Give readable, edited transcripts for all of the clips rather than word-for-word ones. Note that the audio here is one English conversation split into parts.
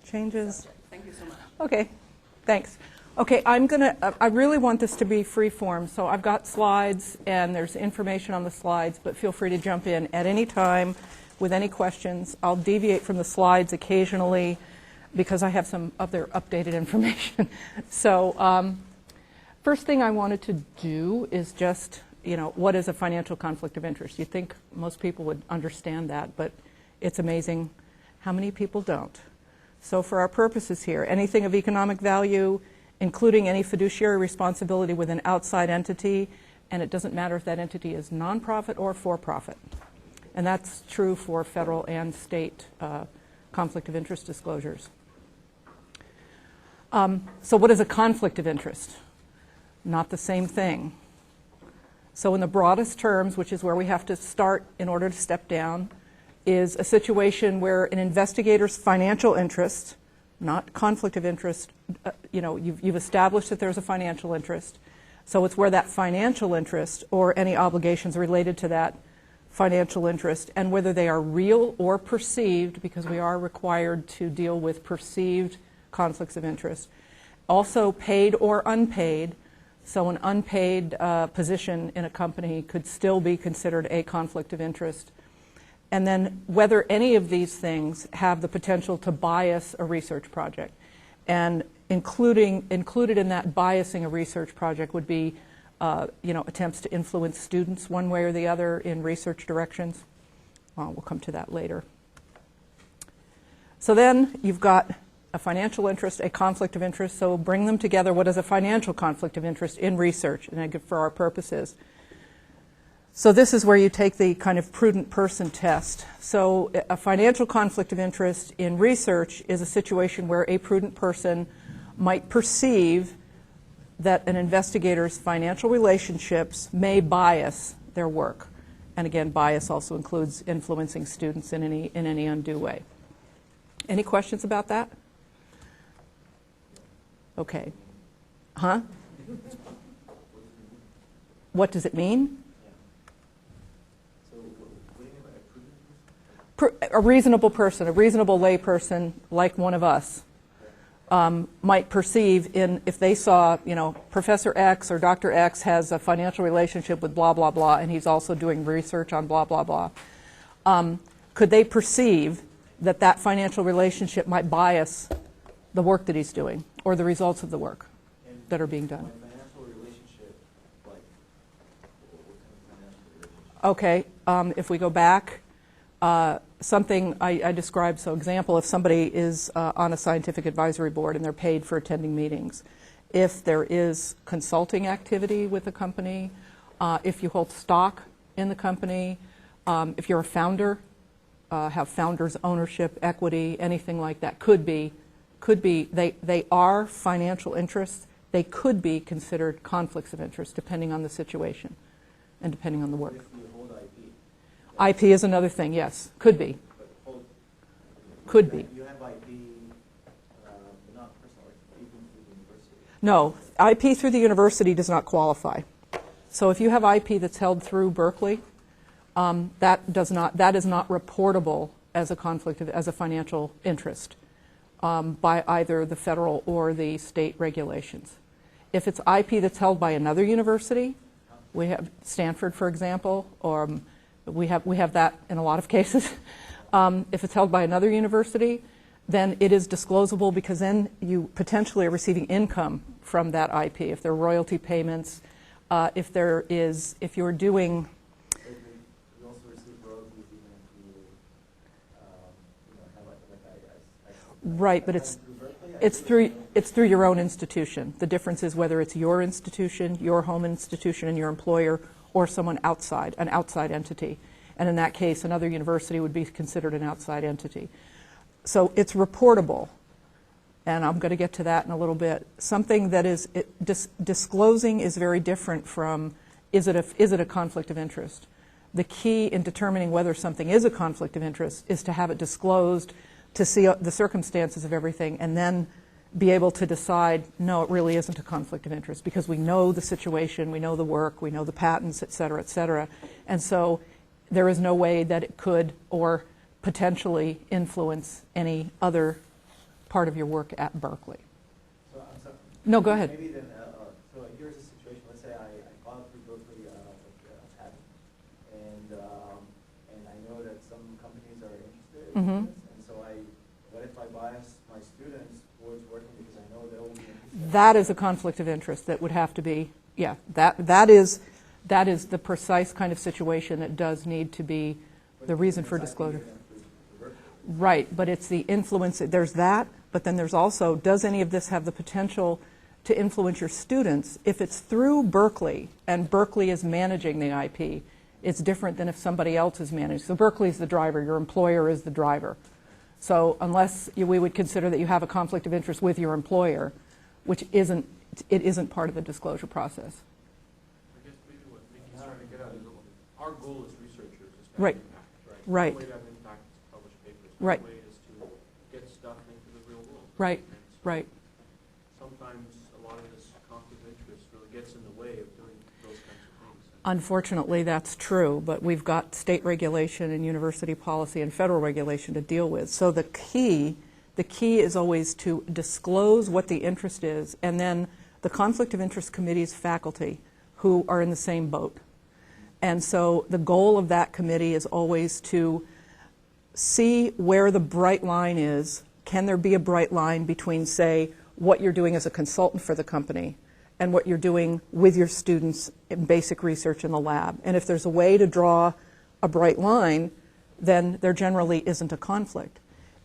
changes? Thank you so much. Okay, thanks. Okay, I really want this to be free form, so I've got slides and there's information on the slides, but feel free to jump in at any time with any questions. I'll deviate from the slides occasionally because I have some other updated information. So first thing I wanted to do is just, what is a financial conflict of interest? You'd think most people would understand that, but it's amazing how many people don't. So for our purposes here, anything of economic value, including any fiduciary responsibility with an outside entity, and it doesn't matter if that entity is nonprofit or for-profit. And that's true for federal and state conflict of interest disclosures. So what is a conflict of interest? Not the same thing. So in the broadest terms, which is where we have to start in order to step down, is a situation where an investigator's financial interest, not conflict of interest, you've established that there's a financial interest. So it's where that financial interest or any obligations related to that financial interest, and whether they are real or perceived, because we are required to deal with perceived conflicts of interest. Also paid or unpaid. So an unpaid position in a company could still be considered a conflict of interest. And then whether any of these things have the potential to bias a research project. And included in that biasing a research project would be attempts to influence students one way or the other in research directions. We'll come to that later. So then you've got a financial interest, a conflict of interest. So bring them together. What is a financial conflict of interest in research, and for our purposes? So this is where you take the kind of prudent person test. So a financial conflict of interest in research is a situation where a prudent person might perceive that an investigator's financial relationships may bias their work. And again, bias also includes influencing students in any undue way. Any questions about that? Okay. Huh? What does it mean? A reasonable person, a reasonable lay person like one of us might perceive if they saw, Professor X or Dr. X has a financial relationship with blah, blah, blah, and he's also doing research on blah, blah, blah. Could they perceive that financial relationship might bias the work that he's doing or the results of the work that are being done? Financial relationship, like, what kind of financial relationship? Okay, if we go back, something I described, so example, if somebody is on a scientific advisory board and they're paid for attending meetings, if there is consulting activity with the company, if you hold stock in the company, if you're a founder, have founders ownership, equity, anything like that, could be they are financial interests. They could be considered conflicts of interest depending on the situation and depending on the work. IP is another thing, yes. Could be. Could be. You have IP, not personal, even through the university. No, IP through the university does not qualify. So if you have IP that's held through Berkeley, that is not reportable as a conflict as a financial interest by either the federal or the state regulations. If it's IP that's held by another university, we have Stanford, for example, or we have that in a lot of cases. If it's held by another university, then it is disclosable because then you potentially are receiving income from that IP. If there are royalty payments, if you're doing. You also receive royalties even if you have like Right, but it's through your own institution. The difference is whether it's your institution, your home institution, and your employer, or someone outside, an outside entity. And in that case, another university would be considered an outside entity. So it's reportable, and I'm going to get to that in a little bit. Something that is disclosing is very different from is it a conflict of interest. The key in determining whether something is a conflict of interest is to have it disclosed, to see the circumstances of everything, and then be able to decide, no, it really isn't a conflict of interest because we know the situation, we know the work, we know the patents, et cetera, et cetera. And so there is no way that it could or potentially influence any other part of your work at Berkeley. So I'm sorry. No, go ahead. Maybe then, so here's a situation. Let's say I filed through Berkeley patent, and I know that some companies are interested in this, and so what if I bias my students towards working because I know they'll be interested? That is a conflict of interest that would have to be, yeah, that is the precise kind of situation that does need to be the reason for disclosure. Right, but it's the influence, there's that, but then there's also, does any of this have the potential to influence your students? If it's through Berkeley, and Berkeley is managing the IP, it's different than if somebody else is managing. So Berkeley is the driver, your employer is the driver. So unless we would consider that you have a conflict of interest with your employer, which it isn't part of the disclosure process. I guess maybe what Nikki's trying to get at is our goal as researchers is to Right. have impact, Right. The way to have impact is to publish papers. Right. The way is to get stuff into the real world. Right, And so right. sometimes a lot of this conflict of interest really gets in the way of doing those kinds of things. Unfortunately, that's true, but we've got state regulation and university policy and federal regulation to deal with. So the key is always to disclose what the interest is, and then the conflict of interest committee's faculty who are in the same boat. And so the goal of that committee is always to see where the bright line is. Can there be a bright line between, say, what you're doing as a consultant for the company and what you're doing with your students in basic research in the lab? And if there's a way to draw a bright line, then there generally isn't a conflict.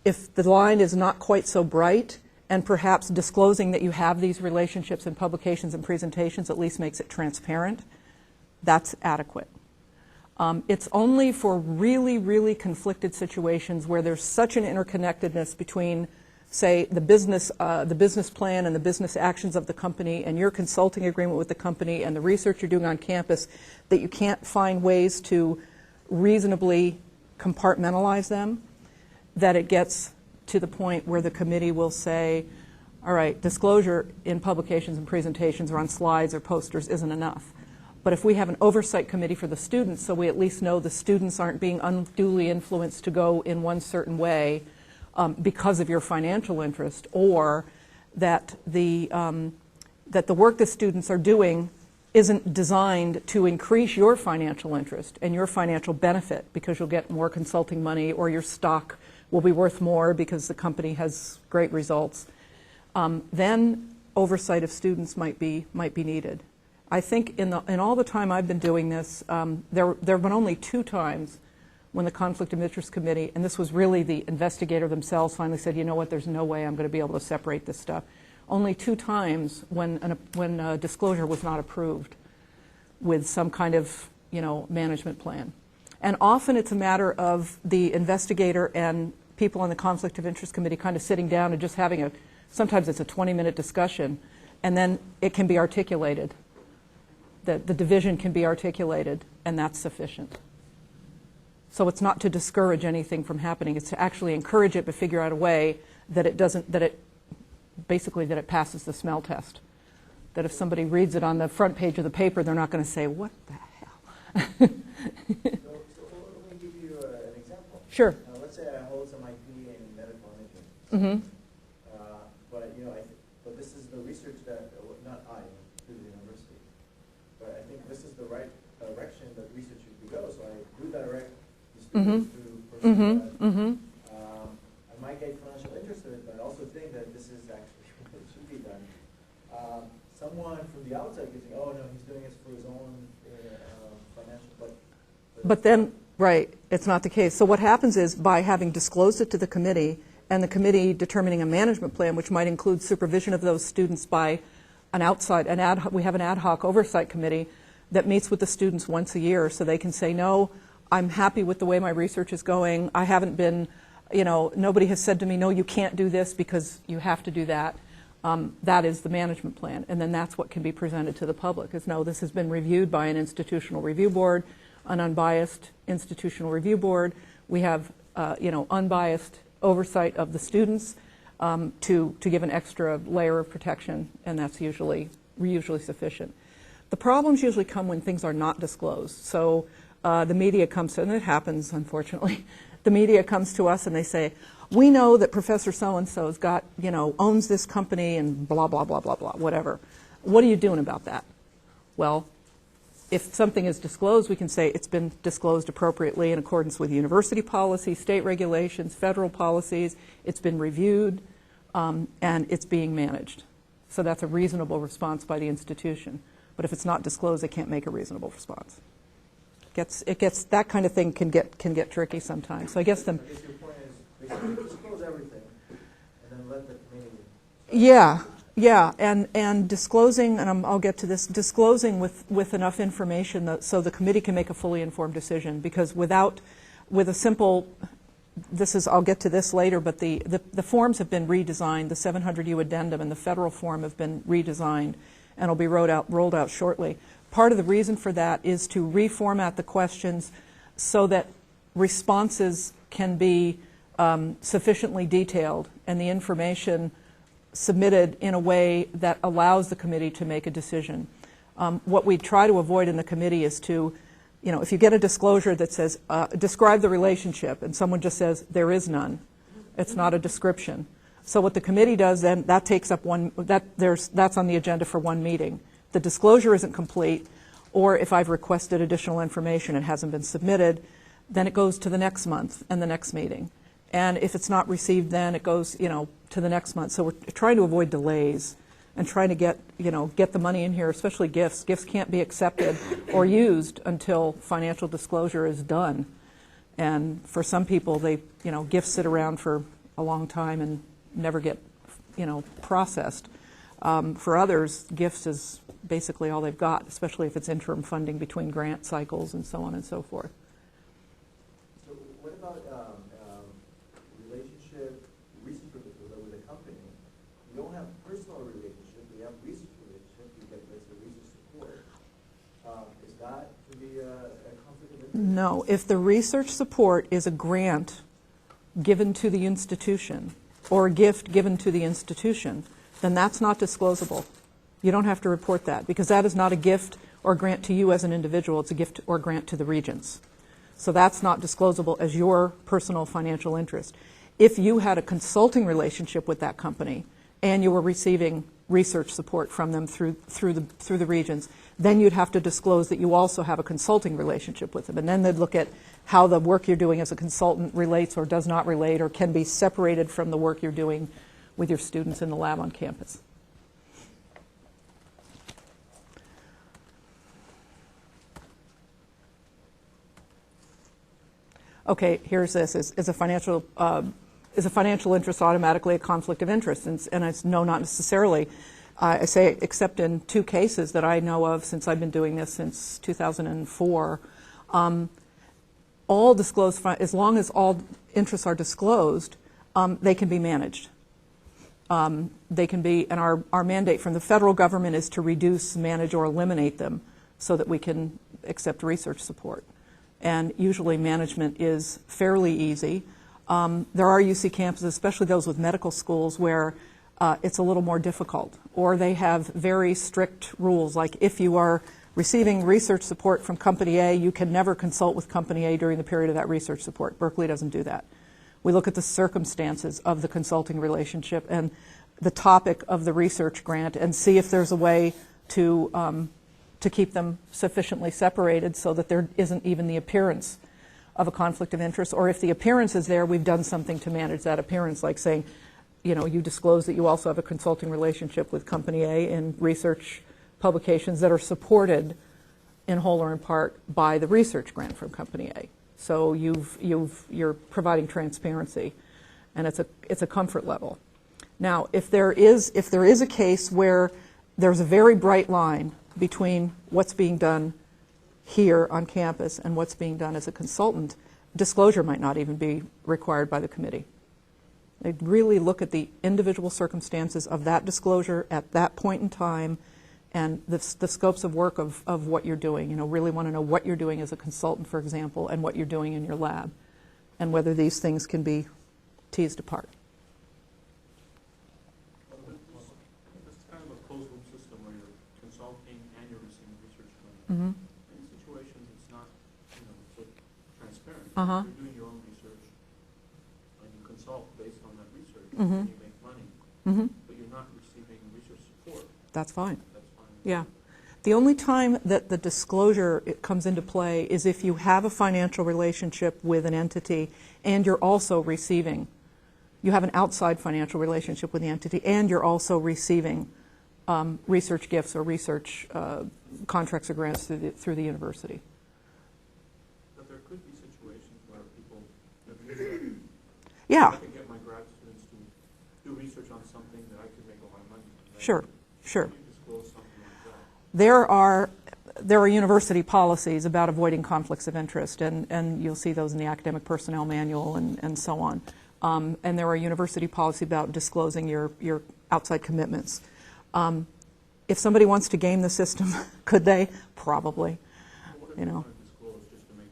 If the line is not quite so bright, and perhaps disclosing that you have these relationships in publications and presentations at least makes it transparent, that's adequate. It's only for really, really conflicted situations where there's such an interconnectedness between, say, the business plan and the business actions of the company and your consulting agreement with the company and the research you're doing on campus that you can't find ways to reasonably compartmentalize them, that it gets to the point where the committee will say, all right, disclosure in publications and presentations or on slides or posters isn't enough. But if we have an oversight committee for the students, so we at least know the students aren't being unduly influenced to go in one certain way because of your financial interest, or that the work the students are doing isn't designed to increase your financial interest and your financial benefit because you'll get more consulting money or your stock will be worth more because the company has great results, then oversight of students might be needed. I think in all the time I've been doing this, there have been only 2 times when the Conflict of Interest Committee, and this was really the investigator themselves, finally said, you know what, there's no way I'm going to be able to separate this stuff. Only 2 times when disclosure was not approved with some kind of management plan. And often it's a matter of the investigator and people on the Conflict of Interest Committee kind of sitting down and just having sometimes it's a 20-minute discussion, and then it can be articulated. The division can be articulated, and that's sufficient. So it's not to discourage anything from happening, it's to actually encourage it, but figure out a way that it passes the smell test. That if somebody reads it on the front page of the paper, they're not going to say, what the hell? So let me give you an example. Sure. Let's say I hold some IP in medical imaging. Mm-hmm. But this is the research that, not I, through the university, but I think this is the right direction that research should go. So I do direct the students to pursue that. Mm-hmm. I might get financial interest in it, but I also think that this is actually what should be done. Someone from the outside could think, oh no, he's doing this for his own financial, But then, right, it's not the case. So what happens is by having disclosed it to the committee and the committee determining a management plan, which might include supervision of those students by we have an ad hoc oversight committee that meets with the students once a year so they can say, no, I'm happy with the way my research is going. I haven't been, nobody has said to me, no, you can't do this because you have to do that. That is the management plan. And then that's what can be presented to the public is, no, this has been reviewed by an institutional review board, an unbiased institutional review board. We have, unbiased oversight of the students to give an extra layer of protection, and that's usually sufficient. The problems usually come when things are not disclosed. So the media comes to, and it happens, unfortunately, the media comes to us and they say, we know that Professor so-and-so's got, owns this company and blah, blah, blah, blah, blah, whatever. What are you doing about that? Well, if something is disclosed, we can say it's been disclosed appropriately in accordance with university policy, state regulations, federal policies. It's been reviewed, and it's being managed. So that's a reasonable response by the institution. But if it's not disclosed, they can't make a reasonable response. It gets that kind of thing can get tricky sometimes. So I guess your point is basically disclose everything and then let the committee. Yeah, and disclosing, and I'll get to this, disclosing with enough information so the committee can make a fully informed decision. Because with a simple, I'll get to this later, but the forms have been redesigned. The 700U addendum and the federal form have been redesigned and will be rolled out shortly. Part of the reason for that is to reformat the questions so that responses can be sufficiently detailed and the information submitted in a way that allows the committee to make a decision. What we try to avoid in the committee is to, if you get a disclosure that says, describe the relationship, and someone just says, there is none, it's not a description. So what the committee does then, that takes up that's on the agenda for one meeting. The disclosure isn't complete, or if I've requested additional information and it hasn't been submitted, then it goes to the next month and the next meeting. And if it's not received then, it goes, to the next month. So we're trying to avoid delays and trying to get the money in here, especially gifts. Gifts can't be accepted or used until financial disclosure is done. And for some people, gifts sit around for a long time and never get, processed. For others, gifts is basically all they've got, especially if it's interim funding between grant cycles and so on and so forth. So what about relationship, research with a company? You don't have personal relationship, you have research relationship, you get research support. Is that to be a conflict of interest? No, if the research support is a grant given to the institution or a gift given to the institution, then that's not disclosable. You don't have to report that because that is not a gift or grant to you as an individual. It's a gift or grant to the regents. So that's not disclosable as your personal financial interest. If you had a consulting relationship with that company and you were receiving research support from them through the regents, then you'd have to disclose that you also have a consulting relationship with them. And then they'd look at how the work you're doing as a consultant relates or does not relate or can be separated from the work you're doing with your students in the lab on campus. Okay, here's this. Is a financial interest automatically a conflict of interest? And it's no, not necessarily. I say except in two cases that I know of since I've been doing this since 2004. All disclosed, as long as all interests are disclosed, they can be managed. They can be, and our mandate from the federal government is to reduce, manage, or eliminate them so that we can accept research support. And usually management is fairly easy. There are UC campuses, especially those with medical schools, where it's a little more difficult, or they have very strict rules, like if you are receiving research support from Company A, you can never consult with Company A during the period of that research support. Berkeley doesn't do that. We look at the circumstances of the consulting relationship and the topic of the research grant and see if there's a way to keep them sufficiently separated so that there isn't even the appearance of a conflict of interest. Or if the appearance is there, we've done something to manage that appearance, like saying, you disclose that you also have a consulting relationship with Company A in research publications that are supported in whole or in part by the research grant from Company A. So you're providing transparency, and it's a comfort level. Now, if there is a case where there's a very bright line between what's being done here on campus and what's being done as a consultant, disclosure might not even be required by the committee. They'd really look at the individual circumstances of that disclosure at that point in time and the scopes of work of what you're doing. Really want to know what you're doing as a consultant, for example, and what you're doing in your lab, and whether these things can be teased apart. It's kind of a closed loop system where you're consulting and you're receiving research money. Mm-hmm. In situations, it's not, so transparent. Uh-huh. You're doing your own research, and you consult based and you make money, Mhm. but you're not receiving research support. That's fine. That's fine. Yeah. The only time that the disclosure comes into play is if you have a financial relationship with an entity and you're also receiving, you have an outside financial relationship with the entity and you're also receiving research gifts or research contracts or grants through the university. But there could be situations where people, Yeah, I could get my grad students to do research on something that I could make a lot of money on. Right? sure, sure. Can you disclose something like that? There are university policies about avoiding conflicts of interest, and you'll see those in the academic personnel manual and so on. And there are university policies about disclosing your outside commitments. If somebody wants to game the system, could they? Probably. What if You you know. want to disclose just to make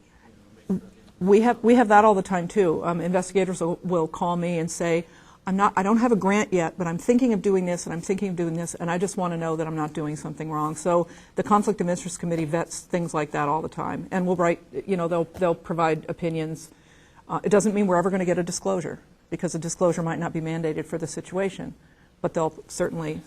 sure We have that all the time too. Investigators will call me and say, I don't have a grant yet, but I'm thinking of doing this and I'm thinking of doing this, and I just want to know that I'm not doing something wrong. So the Conflict of Interest Committee vets things like that all the time, and will write. They'll provide opinions. It doesn't mean we're ever going to get a disclosure, because a disclosure might not be mandated for the situation, but they'll certainly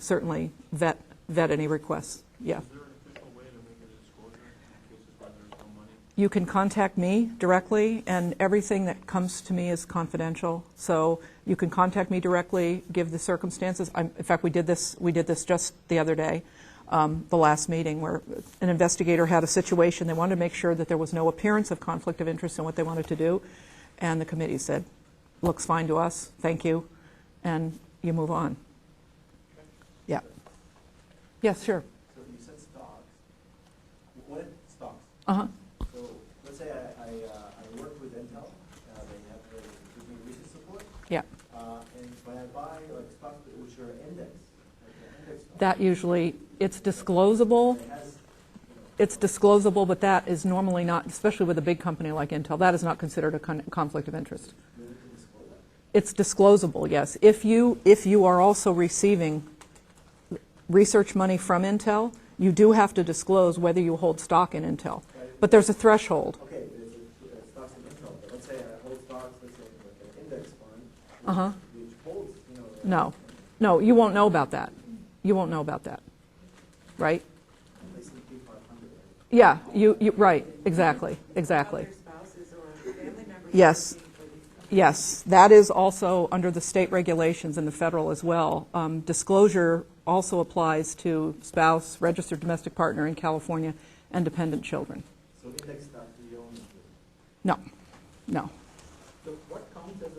vet any requests. Yeah. Is there an official way to make a disclosure in cases where there's no money? You can contact me directly, and everything that comes to me is confidential. So you can contact me directly, give the circumstances. In fact, we did this just the other day, the last meeting, where an investigator had a situation. They wanted to make sure that there was no appearance of conflict of interest in what they wanted to do, and the committee said, "Looks fine to us. Thank you," and you move on. Yeah. Yes, sure. So you said stocks. What if stocks? Uh-huh. So let's say I work with Intel. They give me research support. Yeah. And when I buy like stocks which are index, like the index stock, That usually, it's disclosable. it has, It's disclosable, but that is normally not, especially with a big company like Intel, that is not considered a conflict of interest. you need to disclose that. It's disclosable, yes. If you are also receiving research money from Intel, you do have to disclose whether you hold stock in Intel. Right? But there's a threshold. Okay, there's stocks in Intel, but let's say I hold stocks, let's say like an index fund, Uh-huh. which holds, No, you won't know about that. You won't know about that, right? S&P 500, right? Yeah, you right, exactly. Other spouses or family members. Yes. working for these companies. Yes, that is also under the state regulations and the federal as well. Disclosure also applies to spouse, registered domestic partner in California, and dependent children. So index stock you own. No, no. So what counts as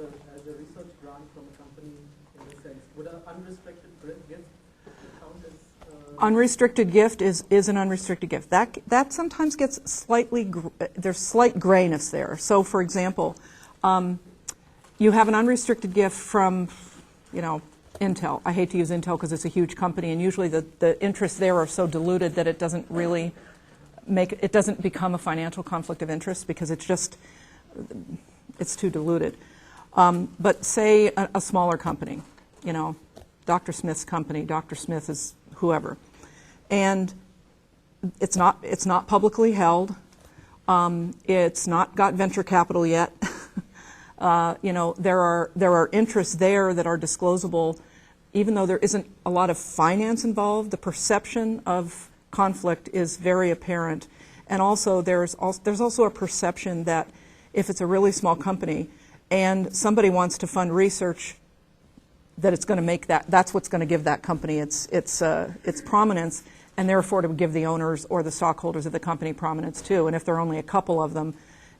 a research grant from a company in this sense? Would an unrestricted gift count as? Unrestricted gift is an unrestricted gift. That sometimes gets slightly, there's slight grayness there. So for example, you have an unrestricted gift from, Intel. I hate to use Intel because it's a huge company, and usually the interests there are so diluted that it doesn't really it doesn't become a financial conflict of interest because it's too diluted. But say a smaller company, Dr. Smith's company, Dr. Smith is whoever, and it's not publicly held. It's not got venture capital yet. There are interests there that are disclosable, even though there isn't a lot of finance involved. The perception of conflict is very apparent, and also there's also a perception that if it's a really small company and somebody wants to fund research, that it's going to make that's what's going to give that company its prominence, and therefore to give the owners or the stockholders of the company prominence too. And if there are only a couple of them,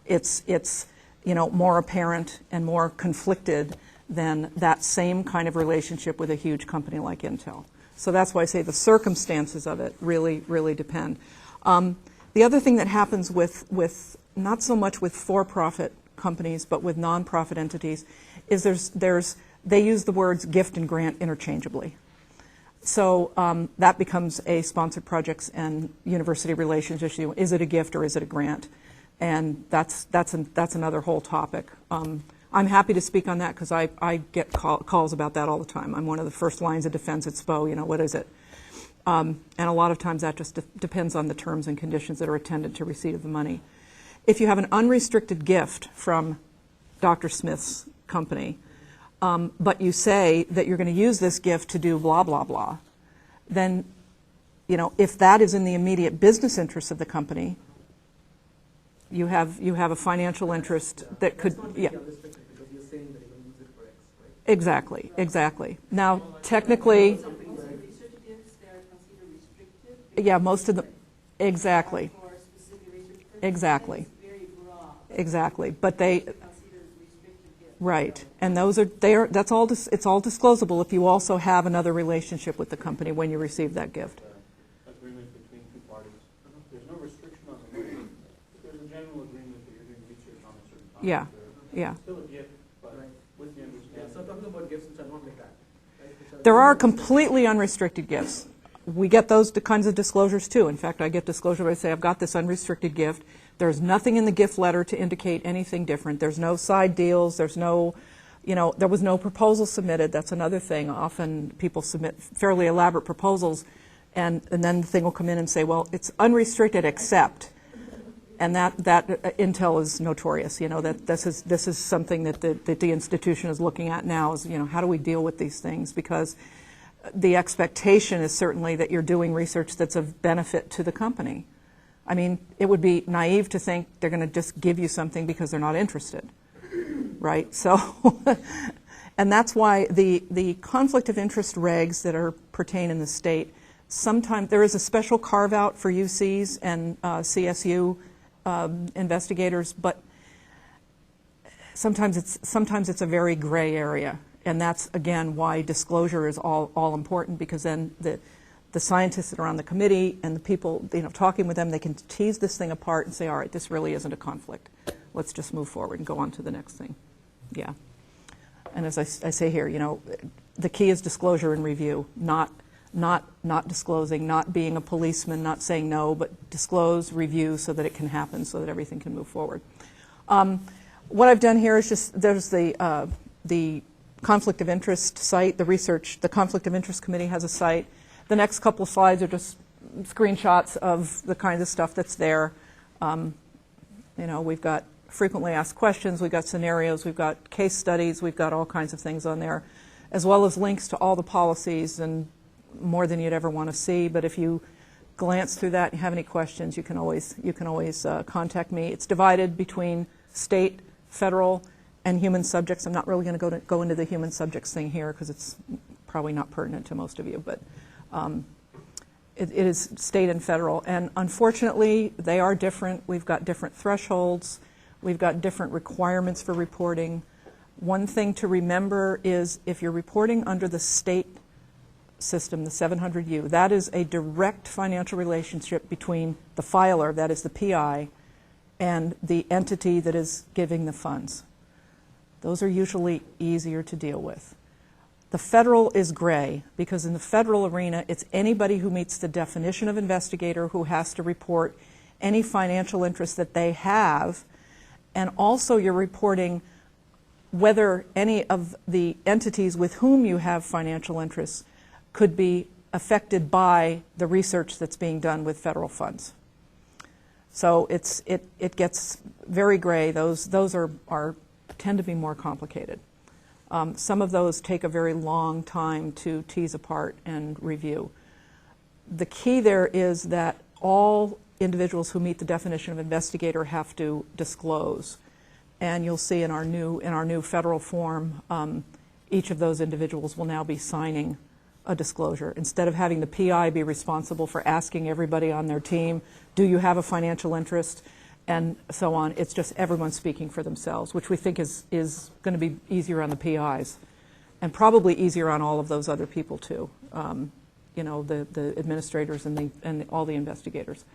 it's more apparent and more conflicted than that same kind of relationship with a huge company like Intel. So that's why I say the circumstances of it really, really depend. The other thing that happens with not so much with for-profit companies, but with nonprofit entities, is they use the words gift and grant interchangeably. So that becomes a sponsored projects and university relations issue. Is it a gift or is it a grant? And that's another whole topic. I'm happy to speak on that because I get calls about that all the time. I'm one of the first lines of defense at SPO. What is it? And a lot of times that just depends on the terms and conditions that are attendant to receipt of the money. If you have an unrestricted gift from Dr. Smith's company, but you say that you're going to use this gift to do blah, blah, blah, then, you know, if that is in the immediate business interest of the company, you have a financial interest that could, That's not yeah. really unrestricted because you're saying that you're going to use it for X, right? Exactly, exactly. Now, technically, Most of the research gifts, they are considered restricted. yeah, most of the, exactly, For specific research purposes. exactly, It's very broad. exactly. But they, Considered restricted gifts. right, and those are, that's all, it's all disclosable if you also have another relationship with the company when you receive that gift. Agreement between two parties. There's no restriction on the money. There's a general agreement that you're doing research on a certain topic. Yeah, yeah. It's still a gift, but Right. with the Yeah, understanding. so talking about gifts which are not like that. Right? Which are There are unrestricted. completely unrestricted gifts. We get those kinds of disclosures too. In fact, I get disclosure where I say, I've got this unrestricted gift. There's nothing in the gift letter to indicate anything different. There's no side deals. There's no, you know, there was no proposal submitted. That's another thing. Often people submit fairly elaborate proposals, and then the thing will come in and say, well, it's unrestricted except. And that intel is notorious. You know, that this is something that the institution is looking at now is, you know, how do we deal with these things? Because the expectation is certainly that you're doing research that's of benefit to the company. I mean, it would be naive to think they're going to just give you something because they're not interested, right? So, and that's why the conflict of interest regs that pertain in the state, sometimes there is a special carve out for UCs and CSU investigators, but sometimes it's a very gray area. And that's, again, why disclosure is all important, because then the scientists that are on the committee and the people, you know, talking with them, they can tease this thing apart and say, all right, this really isn't a conflict. Let's just move forward and go on to the next thing. Yeah. And as I say here, you know, the key is disclosure and review, not disclosing, not being a policeman, not saying no, but disclose, review so that it can happen, so that everything can move forward. What I've done here is just, there's the conflict of interest site, the conflict of interest committee has a site. The next couple of slides are just screenshots of the kinds of stuff that's there. You know, we've got frequently asked questions, we've got scenarios, we've got case studies, we've got all kinds of things on there, as well as links to all the policies and more than you'd ever want to see. But if you glance through that and have any questions, you can always contact me. It's divided between state, federal, and human subjects. I'm not really going to go into the human subjects thing here because it's probably not pertinent to most of you, but it is state and federal. And unfortunately, they are different. We've got different thresholds. We've got different requirements for reporting. One thing to remember is if you're reporting under the state system, the 700U, that is a direct financial relationship between the filer, that is the PI, and the entity that is giving the funds. Those are usually easier to deal with. The federal is gray because in the federal arena, it's anybody who meets the definition of investigator who has to report any financial interest that they have, and also you're reporting whether any of the entities with whom you have financial interests could be affected by the research that's being done with federal funds. So it gets very gray. Those tend to be more complicated. Some of those take a very long time to tease apart and review. The key there is that all individuals who meet the definition of investigator have to disclose. And you'll see in our new federal form, each of those individuals will now be signing a disclosure. Instead of having the PI be responsible for asking everybody on their team, do you have a financial interest, and so on, it's just everyone speaking for themselves, which we think is going to be easier on the PIs, and probably easier on all of those other people too. You know, the administrators and all the investigators.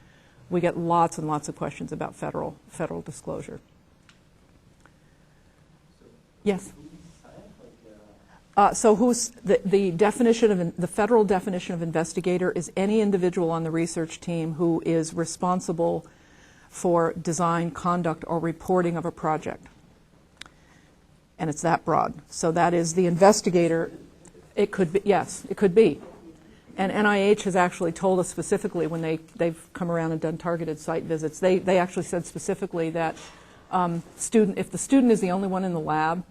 We get lots and lots of questions about federal disclosure. Yes. So who's the definition of the federal definition of investigator is any individual on the research team who is responsible for design, conduct, or reporting of a project. And it's that broad. So that is the investigator. It could be, yes, it could be. And NIH has actually told us specifically when they've come around and done targeted site visits, they actually said specifically that if the student is the only one in the lab,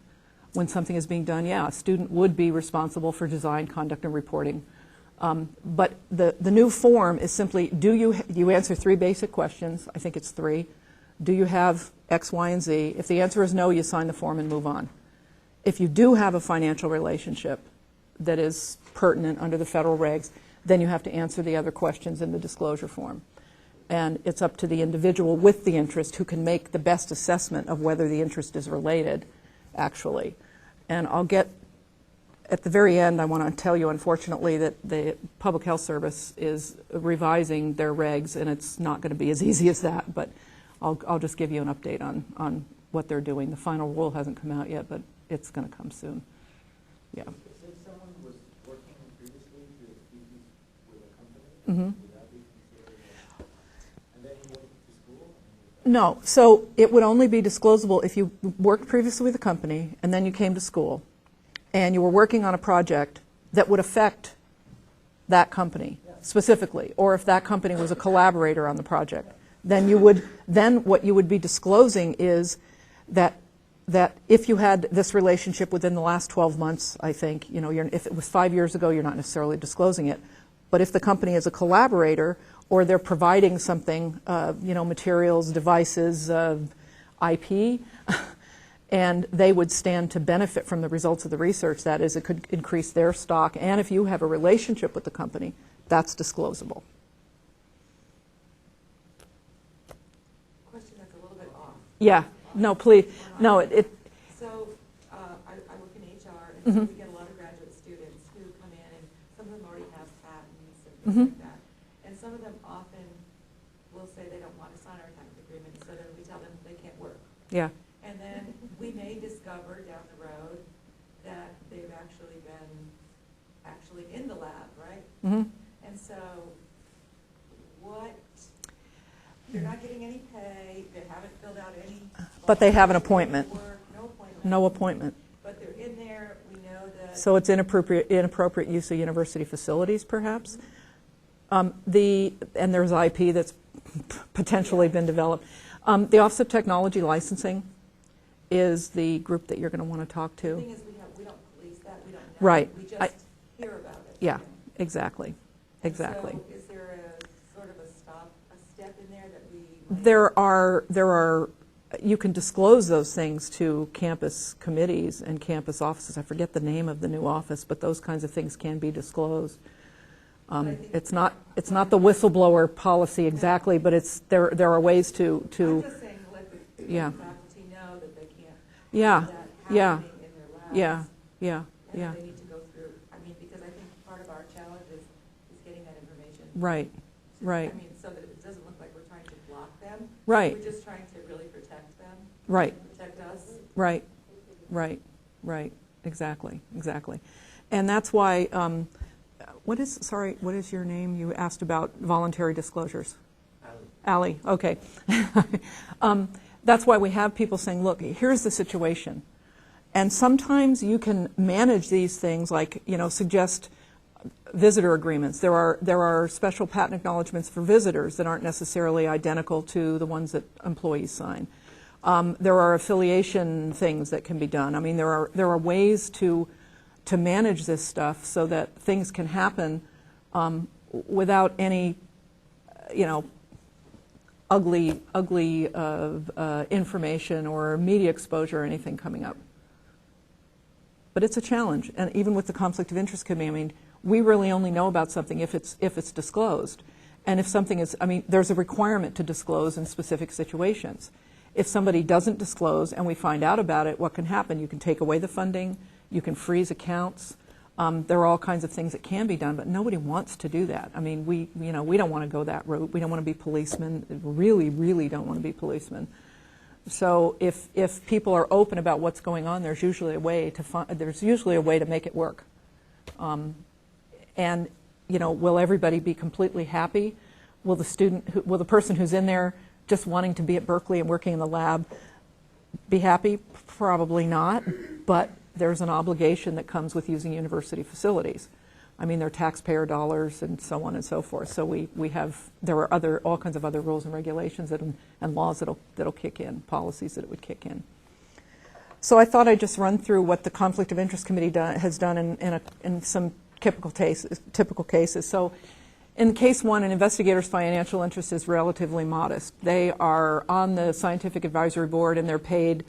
when something is being done, yeah, a student would be responsible for design, conduct, and reporting. But the new form is simply, you answer 3 basic questions, I think it's 3. Do you have X, Y, and Z? If the answer is no, you sign the form and move on. If you do have a financial relationship that is pertinent under the federal regs, then you have to answer the other questions in the disclosure form. And it's up to the individual with the interest who can make the best assessment of whether the interest is related, actually. And I'll get, at the very end, I want to tell you, unfortunately, that the Public Health Service is revising their regs, and it's not going to be as easy as that, but I'll just give you an update on what they're doing. The final rule hasn't come out yet, but it's going to come soon. Yeah. So if someone was working previously with a company, Mm-hmm. would that be considered, and then he went to school? No, so it would only be disclosable if you worked previously with a company and then you came to school and you were working on a project that would affect that company specifically, or if that company was a collaborator on the project. Then what you would be disclosing is that if you had this relationship within the last 12 months, I think, if it was 5 years ago, you're not necessarily disclosing it. But if the company is a collaborator, or they're providing something, materials, devices, IP, and they would stand to benefit from the results of the research, that is, it could increase their stock, and if you have a relationship with the company, that's disclosable. Question that's a little bit off. Yeah, no, please, no, So, I work in HR, and Mhm. so we get a lot of graduate students who come in, and some of them already have patents and Mhm. things like that. And some of them often will say they don't want to sign our patent agreement, so then we tell them they can't work. yeah, And then we may discover down the road that they've actually been in the lab, right? hmm And so they're not getting any pay, they haven't filled out any. But they have an appointment. Work, no appointment. No appointment. But they're in there, we know that. So it's inappropriate use of university facilities, perhaps. And there's IP that's potentially been developed. The Office of Technology Licensing is the group that you're going to want to talk The to. thing is, we don't police that, we don't know. Right. We I- just hear about it. Yeah, exactly, And exactly. So is there a sort of a step in there that we? might- There are, you can disclose those things to campus committees and campus offices. I forget the name of the new office, but those kinds of things can be disclosed. I think- It's not the whistleblower policy exactly, but there are ways to I'm just saying, let the yeah. faculty know that they can't Yeah, have that yeah, happening in their labs. yeah, yeah, And yeah, that they need to go through, because I think part of our challenge is getting that information. right, right, So that it doesn't look like we're trying to block them. right, We're just trying to really protect them. right, Protect us. right, exactly. And that's why, what is your name? You asked about voluntary disclosures. Allie, okay. That's why we have people saying, look, here's the situation. And sometimes you can manage these things, like, suggest visitor agreements. There are special patent acknowledgments for visitors that aren't necessarily identical to the ones that employees sign. There are affiliation things that can be done. I mean, there are ways to manage this stuff so that things can happen without any, ugly information or media exposure or anything coming up. But it's a challenge, and even with the conflict of interest committee, I mean, we really only know about something if it's disclosed, and if something is, there's a requirement to disclose in specific situations. If somebody doesn't disclose and we find out about it, what can happen? You can take away the funding, you can freeze accounts. There are all kinds of things that can be done, but nobody wants to do that. I mean, we don't want to go that route. We don't want to be policemen. We really don't want to be policemen. So if people are open about what's going on, there's usually a way to make it work. And will everybody be completely happy? Will the person who's in there just wanting to be at Berkeley and working in the lab be happy? Probably not. But there's an obligation that comes with using university facilities. I mean, they're taxpayer dollars and so on and so forth. So there are all kinds of other rules and regulations and laws that'll kick in, policies that it would kick in. So I thought I'd just run through what the Conflict of Interest Committee has done in some typical cases. So in case one, an investigator's financial interest is relatively modest. They are on the Scientific Advisory Board and they're paid,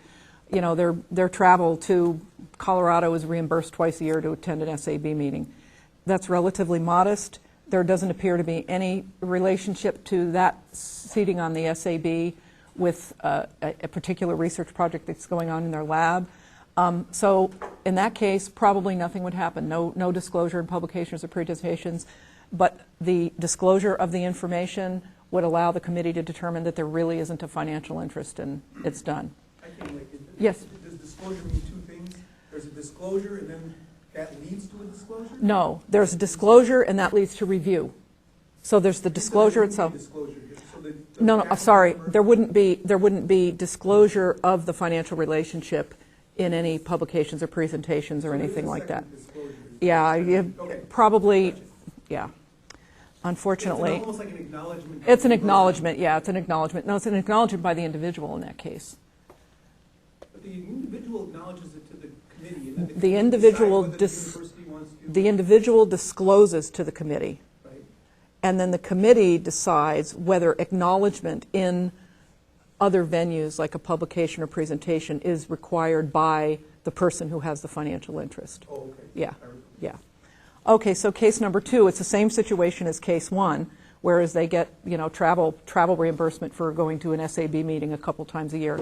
you know, their travel to Colorado is reimbursed twice a year to attend an SAB meeting. That's relatively modest. There doesn't appear to be any relationship to that seating on the SAB with a particular research project that's going on in their lab. So in that case, probably nothing would happen. No disclosure in publications or presentations, but the disclosure of the information would allow the committee to determine that there really isn't a financial interest and it's done. I think, like, Yes? does disclosure mean two things? There's a disclosure and then that leads to a disclosure? No, there's a disclosure and that leads to review. So there's the disclosure itself. No, sorry, there wouldn't be disclosure of the financial relationship in any publications or presentations or anything like that. Yeah, you probably, yeah. Unfortunately. It's almost like an acknowledgement. It's an acknowledgement, yeah, it's an acknowledgement. No, it's an acknowledgement by the individual in that case. But the individual acknowledges it to the committee, and then the The committee individual decides whether the university wants to. The individual discloses to the committee. Right. And then the committee decides whether acknowledgement in other venues like a publication or presentation is required by the person who has the financial interest. Oh, okay. Yeah, yeah. Okay, so case number 2, it's the same situation as case 1, whereas they get, you know, travel reimbursement for going to an SAB meeting a couple times a year.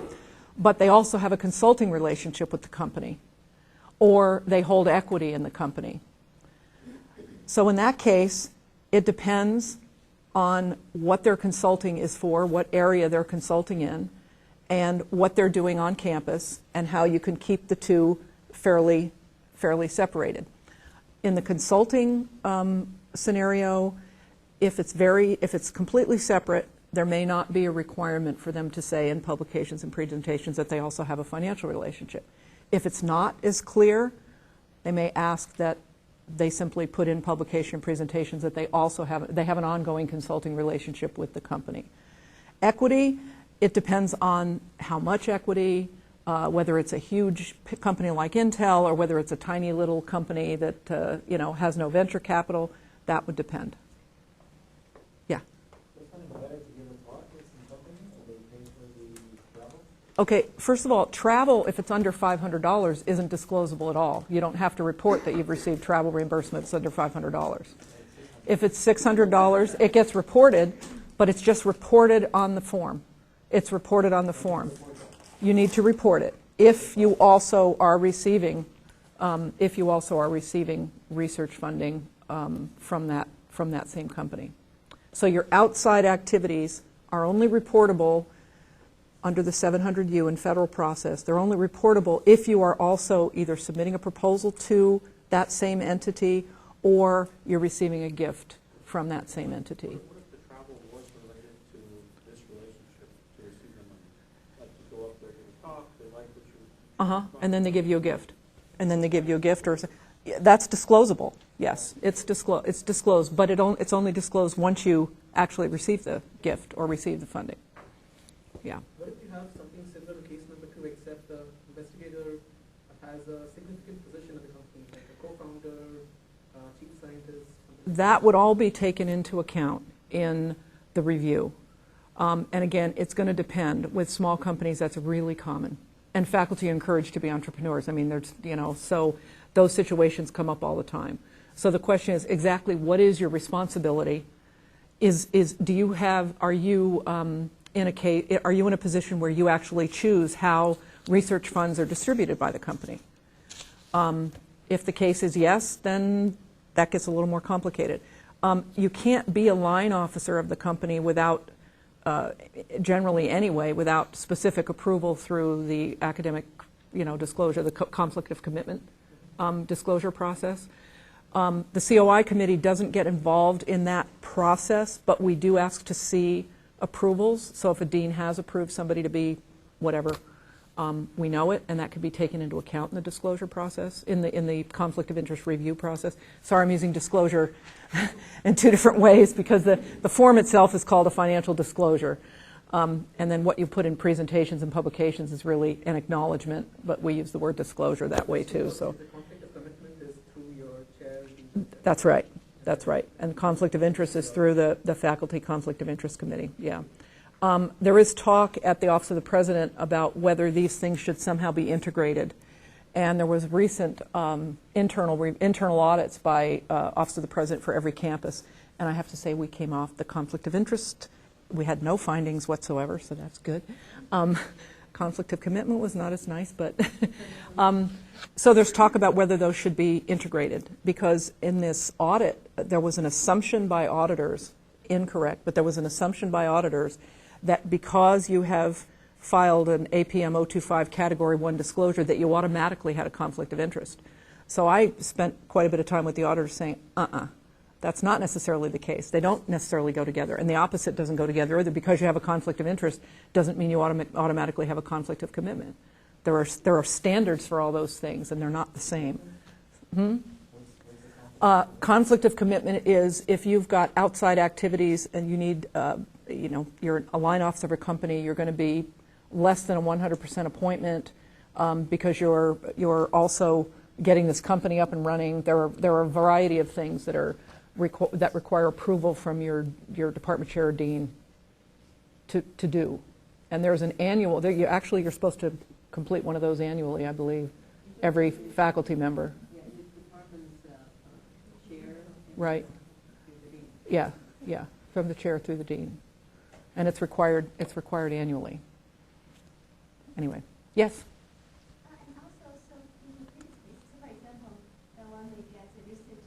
But they also have a consulting relationship with the company, or they hold equity in the company. So in that case, it depends on what their consulting is for, what area they're consulting in, and what they're doing on campus, and how you can keep the two fairly separated. In the consulting scenario, if it's completely separate, there may not be a requirement for them to say in publications and presentations that they also have a financial relationship. If it's not as clear, they may ask that they simply put in publication and presentations that they also have an ongoing consulting relationship with the company. Equity, it depends on how much equity, whether it's a huge company like Intel or whether it's a tiny little company that you know, has no venture capital, that would depend. Yeah. Okay, first of all, travel, if it's under $500, isn't disclosable at all. You don't have to report that you've received travel reimbursement that's under $500. If it's $600, it gets reported, but it's just reported on the form. It's reported on the form. You need to report it if you also are receiving research funding from that same company. So your outside activities are only reportable under the 700U in federal process. They're only reportable if you are also either submitting a proposal to that same entity or you're receiving a gift from that same entity. What if the travel was related to this relationship to receive the money? Like you go up there, give a talk, they like what you... And then they give you a gift. And then they give you a gift, or that's disclosable. Yes, it's disclosed, but it's only disclosed once you actually receive the gift or receive the funding. Yeah. What if you have something similar to case number 2, except the investigator has a significant position in the company, like a co-founder, chief scientist? That would all be taken into account in the review. And again, it's going to depend. With small companies, that's really common. And faculty are encouraged to be entrepreneurs. I mean, there's, you know, so those situations come up all the time. So the question is exactly what is your responsibility? Are you in a position where you actually choose how research funds are distributed by the company? If the case is yes, then that gets a little more complicated. You can't be a line officer of the company without, generally anyway, without specific approval through the academic, you know, disclosure, the conflict of commitment disclosure process. The COI committee doesn't get involved in that process, but we do ask to see approvals. So if a dean has approved somebody to be whatever, we know it, and that could be taken into account in the disclosure process, in the conflict of interest review process. Sorry, I'm using disclosure in two different ways because the form itself is called a financial disclosure. And then what you put in presentations and publications is really an acknowledgement, but we use the word disclosure that way too. So The conflict of commitment is through your chair. the- that's right. That's right. And conflict of interest is through the Faculty Conflict of Interest Committee, yeah. There is talk at the Office of the President about whether these things should somehow be integrated. And there was recent internal audits by Office of the President for every campus. And I have to say we came off the conflict of interest. We had no findings whatsoever, so that's good. Conflict of commitment was not as nice, but so there's talk about whether those should be integrated, because in this audit there was an assumption by auditors, incorrect, but there was an assumption by auditors that because you have filed an APM 025 Category 1 disclosure that you automatically had a conflict of interest. So I spent quite a bit of time with the auditors saying, that's not necessarily the case. They don't necessarily go together, and the opposite doesn't go together either. Because you have a conflict of interest doesn't mean you automatically have a conflict of commitment. There are standards for all those things, and they're not the same. Conflict of commitment is if you've got outside activities and you need, you're a line officer of a company, you're going to be less than a 100% appointment because you're also getting this company up and running. There are a variety of things that require approval from your department chair or dean to do. And there's an annual, you're supposed to complete one of those annually, I believe, every faculty member. Yeah, the department's chair. Right. through the dean. Yeah, from the chair through the dean. And it's required annually. Anyway, yes? And also, so in this case, so for example, the one we get the research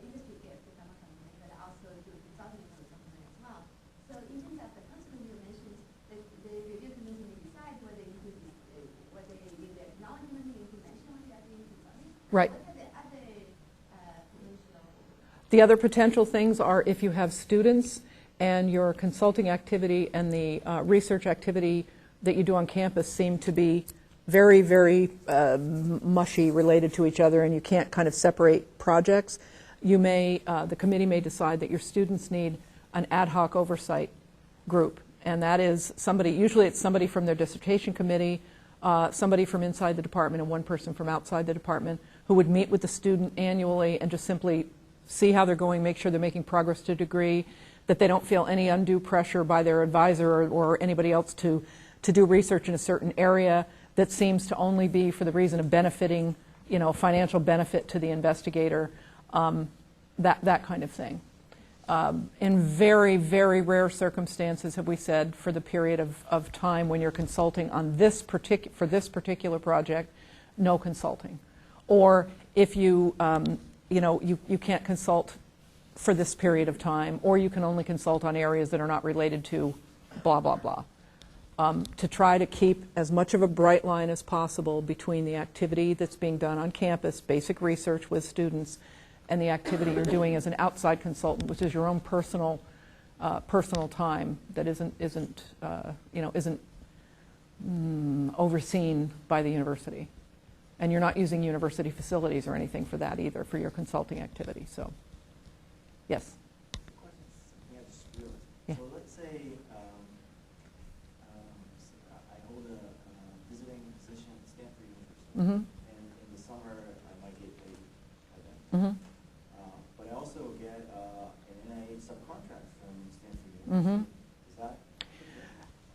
industry gets from a company, but also do consulting for the company as well. So in terms of the council you mentioned, the review committee may decide whether you do whether you do the acknowledgement, implementation, or the other consulting. Right. What are the other potential? The other potential things are if you have students and your consulting activity and the research activity that you do on campus seem to be very, very mushy related to each other, and you can't kind of separate projects, the committee may decide that your students need an ad hoc oversight group. And that is usually it's somebody from their dissertation committee, somebody from inside the department, and one person from outside the department who would meet with the student annually and just simply see how they're going, make sure they're making progress to a degree, that they don't feel any undue pressure by their advisor or anybody else to do research in a certain area that seems to only be for the reason of benefiting, financial benefit to the investigator, that kind of thing. In very, very rare circumstances, have we said, for the period of time when you're consulting on for this particular project, no consulting. Or if you can't consult for this period of time, or you can only consult on areas that are not related to blah, blah, blah. To try to keep as much of a bright line as possible between the activity that's being done on campus, basic research with students, and the activity you're doing as an outside consultant, which is your own personal time that isn't overseen by the university. And you're not using university facilities or anything for that either, for your consulting activity. So, yes? Yeah, just real. Yeah. So let's say I hold a visiting position at Stanford University, Mm-hmm. and in the summer I might get paid by them. Mm-hmm. But I also get an NIH subcontract from Stanford Mm-hmm. University. Is that?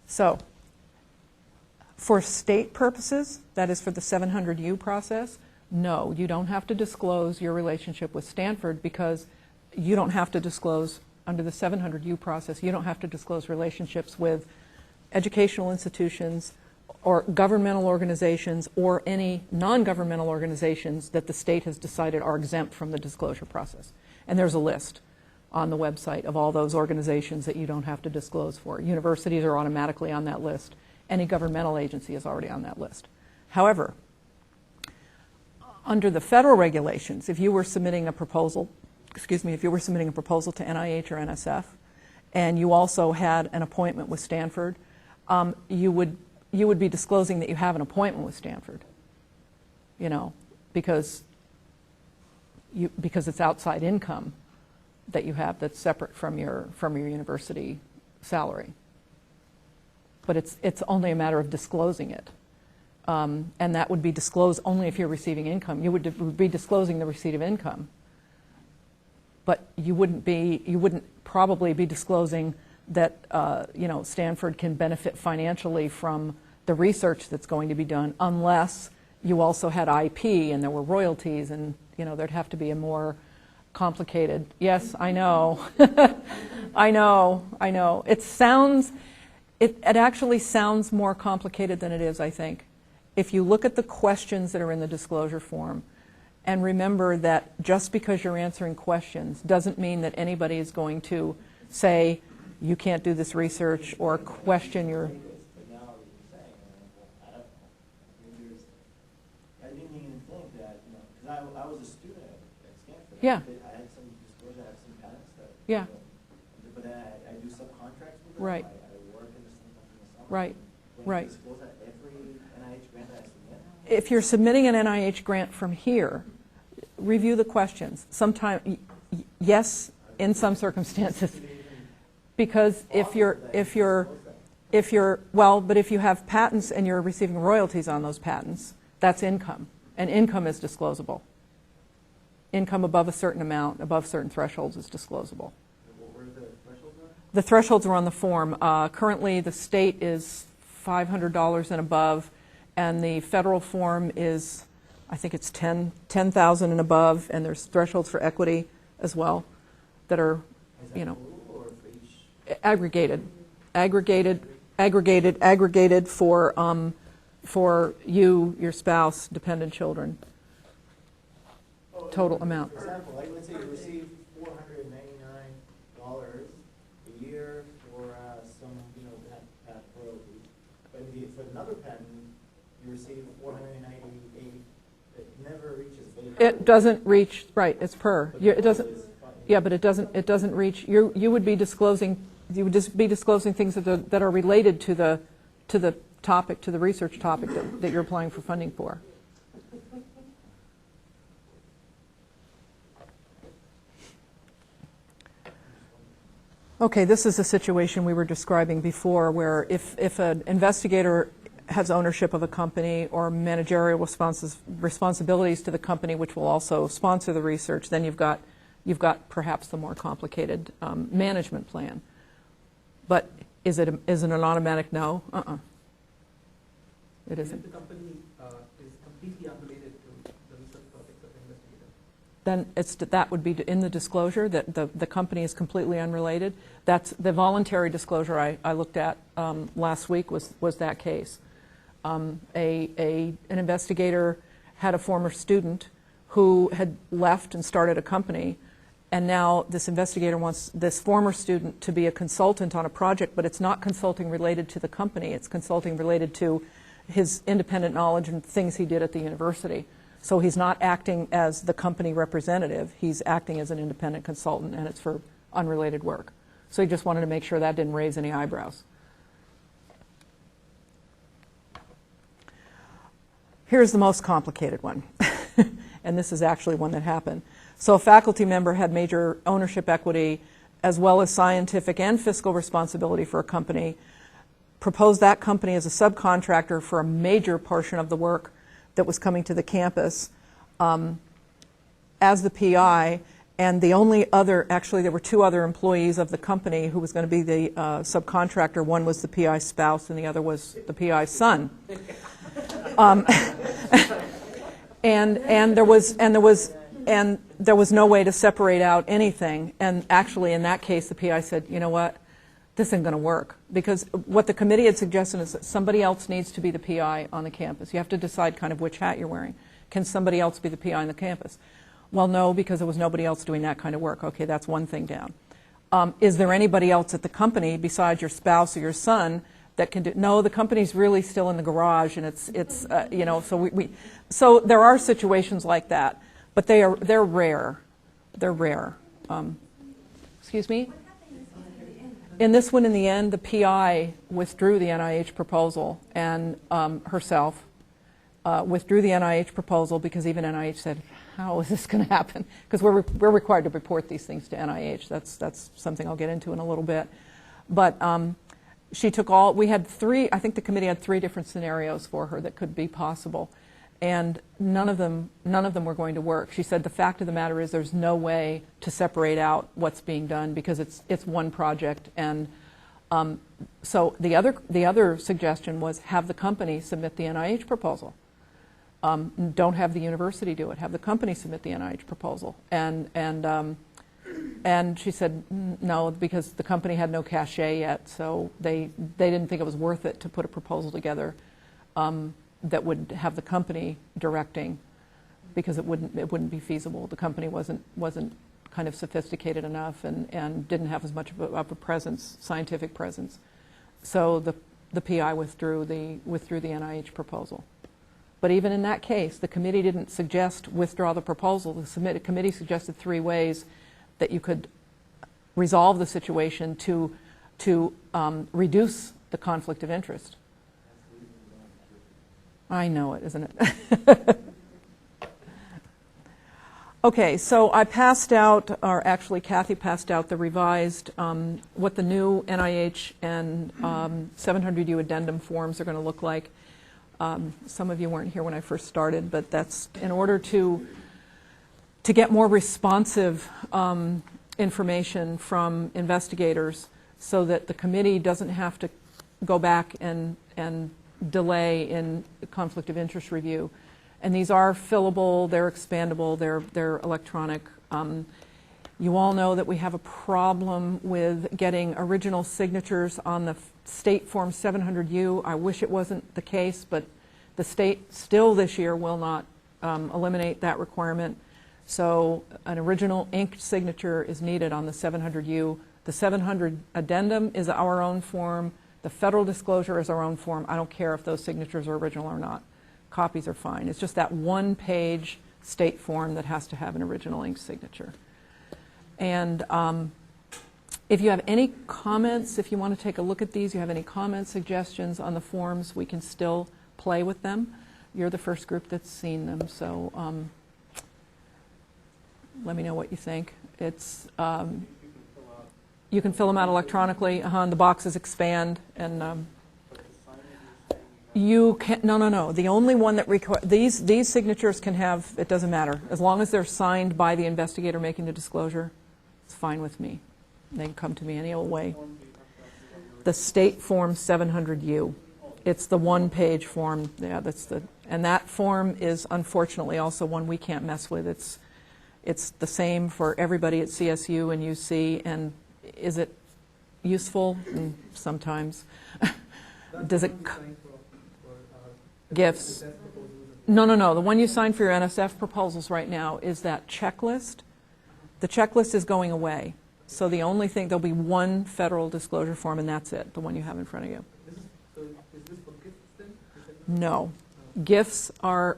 So, for state purposes, that is for the 700U process, no, you don't have to disclose your relationship with Stanford, because you don't have to disclose, under the 700U process, you don't have to disclose relationships with educational institutions or governmental organizations or any non-governmental organizations that the state has decided are exempt from the disclosure process. And there's a list on the website of all those organizations that you don't have to disclose for. Universities are automatically on that list. Any governmental agency is already on that list. However, under the federal regulations, if you were submitting a proposal, to NIH or NSF, and you also had an appointment with Stanford, you would be disclosing that you have an appointment with Stanford, because it's outside income that you have that's separate from your university salary. but it's only a matter of disclosing it. And that would be disclosed only if you're receiving income. You would be disclosing the receipt of income, but you wouldn't probably be disclosing that Stanford can benefit financially from the research that's going to be done, unless you also had IP and there were royalties, and there'd have to be a more complicated. Yes, I know. I know. It actually sounds more complicated than it is, I think. If you look at the questions that are in the disclosure form, and remember that just because you're answering questions doesn't mean that anybody is going to say you can't do this research or question your... But now that you're saying, I don't know. I didn't even think that, because I was a student at Stanford. Yeah. I had some disclosure, I have some patents that. Yeah. But then I do subcontracts with them. Right. I work in the same company as someone. Right. When Right. you disclose that every NIH grant that I submit. If you're submitting an NIH grant from here, review the questions. Sometimes, yes, in some circumstances, because if you have patents and you're receiving royalties on those patents, that's income, and income is disclosable. Income above a certain amount, above certain thresholds, is disclosable. What were the thresholds on? The thresholds are on the form. Currently, the state is $500 and above, and the federal form is, I think it's 10,000 and above, and there's thresholds for equity as well that are, Is that total or for each? aggregated for you, your spouse, dependent children. Total amount. For example, like let's say you receive $499 a year for some, patent royalties. But for another patent, you receive $498. It never reaches $800. It doesn't reach, right, it's per. But It the doesn't, total is fine. yeah, but it doesn't reach, you would be disclosing, things that are related to the topic, to the research topic that you're applying for funding for. Okay, this is a situation we were describing before where if an investigator has ownership of a company or managerial responsibilities to the company, which will also sponsor the research, then you've got perhaps the more complicated management plan. But is it an automatic no? It If isn't. the company is completely unrelated to the research projects of the investigator. Then that would be in the disclosure that the company is completely unrelated. That's the voluntary disclosure I looked at last week was that case. An investigator had a former student who had left and started a company, and now this investigator wants this former student to be a consultant on a project, but it's not consulting related to the company. It's consulting related to his independent knowledge and things he did at the university. So he's not acting as the company representative. He's acting as an independent consultant, and it's for unrelated work. So he just wanted to make sure that didn't raise any eyebrows. Here's the most complicated one, and this is actually one that happened. So a faculty member had major ownership equity as well as scientific and fiscal responsibility for a company, proposed that company as a subcontractor for a major portion of the work that was coming to the campus as the PI, and the only other, actually there were two other employees of the company who was going to be the subcontractor. One was the PI's spouse and the other was the PI's son. And there was no way to separate out anything. And actually in that case the PI said, you know what, this isn't going to work, because what the committee had suggested is that somebody else needs to be the PI on the campus. You have to decide kind of which hat you're wearing. Can somebody else be the PI on the campus? Well, no, because there was nobody else doing that kind of work. Okay, that's one thing down. Is there anybody else at the company besides your spouse or your son that can do? No, the company's really still in the garage, and it's so there are situations like that, but they're rare. They're rare. Excuse me? In this one, in the end, the PI withdrew the NIH proposal, and herself withdrew the NIH proposal because even NIH said, how is this going to happen? Because we're required to report these things to NIH. That's something I'll get into in a little bit. But she took all, we had three, I think the committee had three different scenarios for her that could be possible. And none of them were going to work. She said the fact of the matter is there's no way to separate out what's being done because it's one project. And so the other suggestion was have the company submit the NIH proposal. Don't have the university do it. Have the company submit the NIH proposal. And she said no, because the company had no cachet yet, so they didn't think it was worth it to put a proposal together that would have the company directing, because it wouldn't be feasible. The company wasn't kind of sophisticated enough and didn't have as much of a presence, scientific presence. So the PI withdrew the NIH proposal. But even in that case, the committee didn't suggest withdraw the proposal. The committee suggested three ways that you could resolve the situation to reduce the conflict of interest. I know it, isn't it? Okay, so I passed out, or actually Kathy passed out the revised, what the new NIH and 700U addendum forms are going to look like. Some of you weren't here when I first started, but that's in order to get more responsive information from investigators so that the committee doesn't have to go back and delay in conflict of interest review. And these are fillable, they're expandable, they're electronic. You all know that we have a problem with getting original signatures on the state form 700U. I wish it wasn't the case, but the state still this year will not eliminate that requirement. So an original inked signature is needed on the 700U. The 700 addendum is our own form. The federal disclosure is our own form. I don't care if those signatures are original or not. Copies are fine. It's just that one-page state form that has to have an original inked signature. And if you have any comments, if you want to take a look at these, you have any comments, suggestions on the forms, we can still play with them. You're the first group that's seen them, so let me know what you think. It's you can fill them out electronically. And the boxes expand, and you can no. The only one that these signatures can have, it doesn't matter as long as they're signed by the investigator making the disclosure. It's fine with me. They can come to me any old way. The state form 700U. It's the one-page form. Yeah, and that form is unfortunately also one we can't mess with. It's the same for everybody at CSU and UC, and is it useful? Sometimes. Does it? Gifts. No. The one you signed for your NSF proposals right now is that checklist. The checklist is going away. So the only thing, there'll be one federal disclosure form, and that's it, the one you have in front of you. Is this for gifts then? No. Gifts are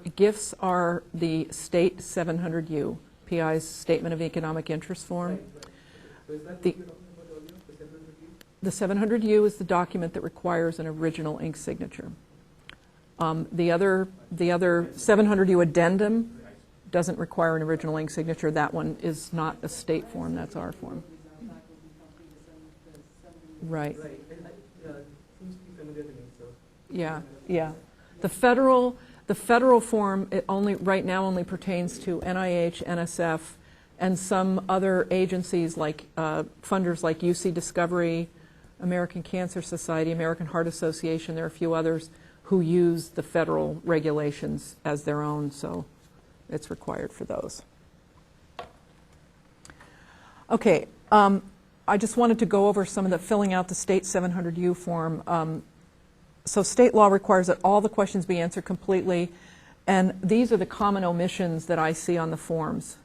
the state 700U, PI's Statement of Economic Interest form. Right. So is that what you were talking about earlier, the 700U? The 700U is the document that requires an original ink signature. The other 700U addendum doesn't require an original ink signature. That one is not a state form. That's our form. Right. Right. And seems to be familiar to me. So. Yeah. The federal form right now only pertains to NIH, NSF, and some other agencies like funders like UC Discovery, American Cancer Society, American Heart Association. There are a few others who use the federal regulations as their own, so it's required for those. Okay, I just wanted to go over some of the filling out the state 700U form. So state law requires that all the questions be answered completely, and these are the common omissions that I see on the forms.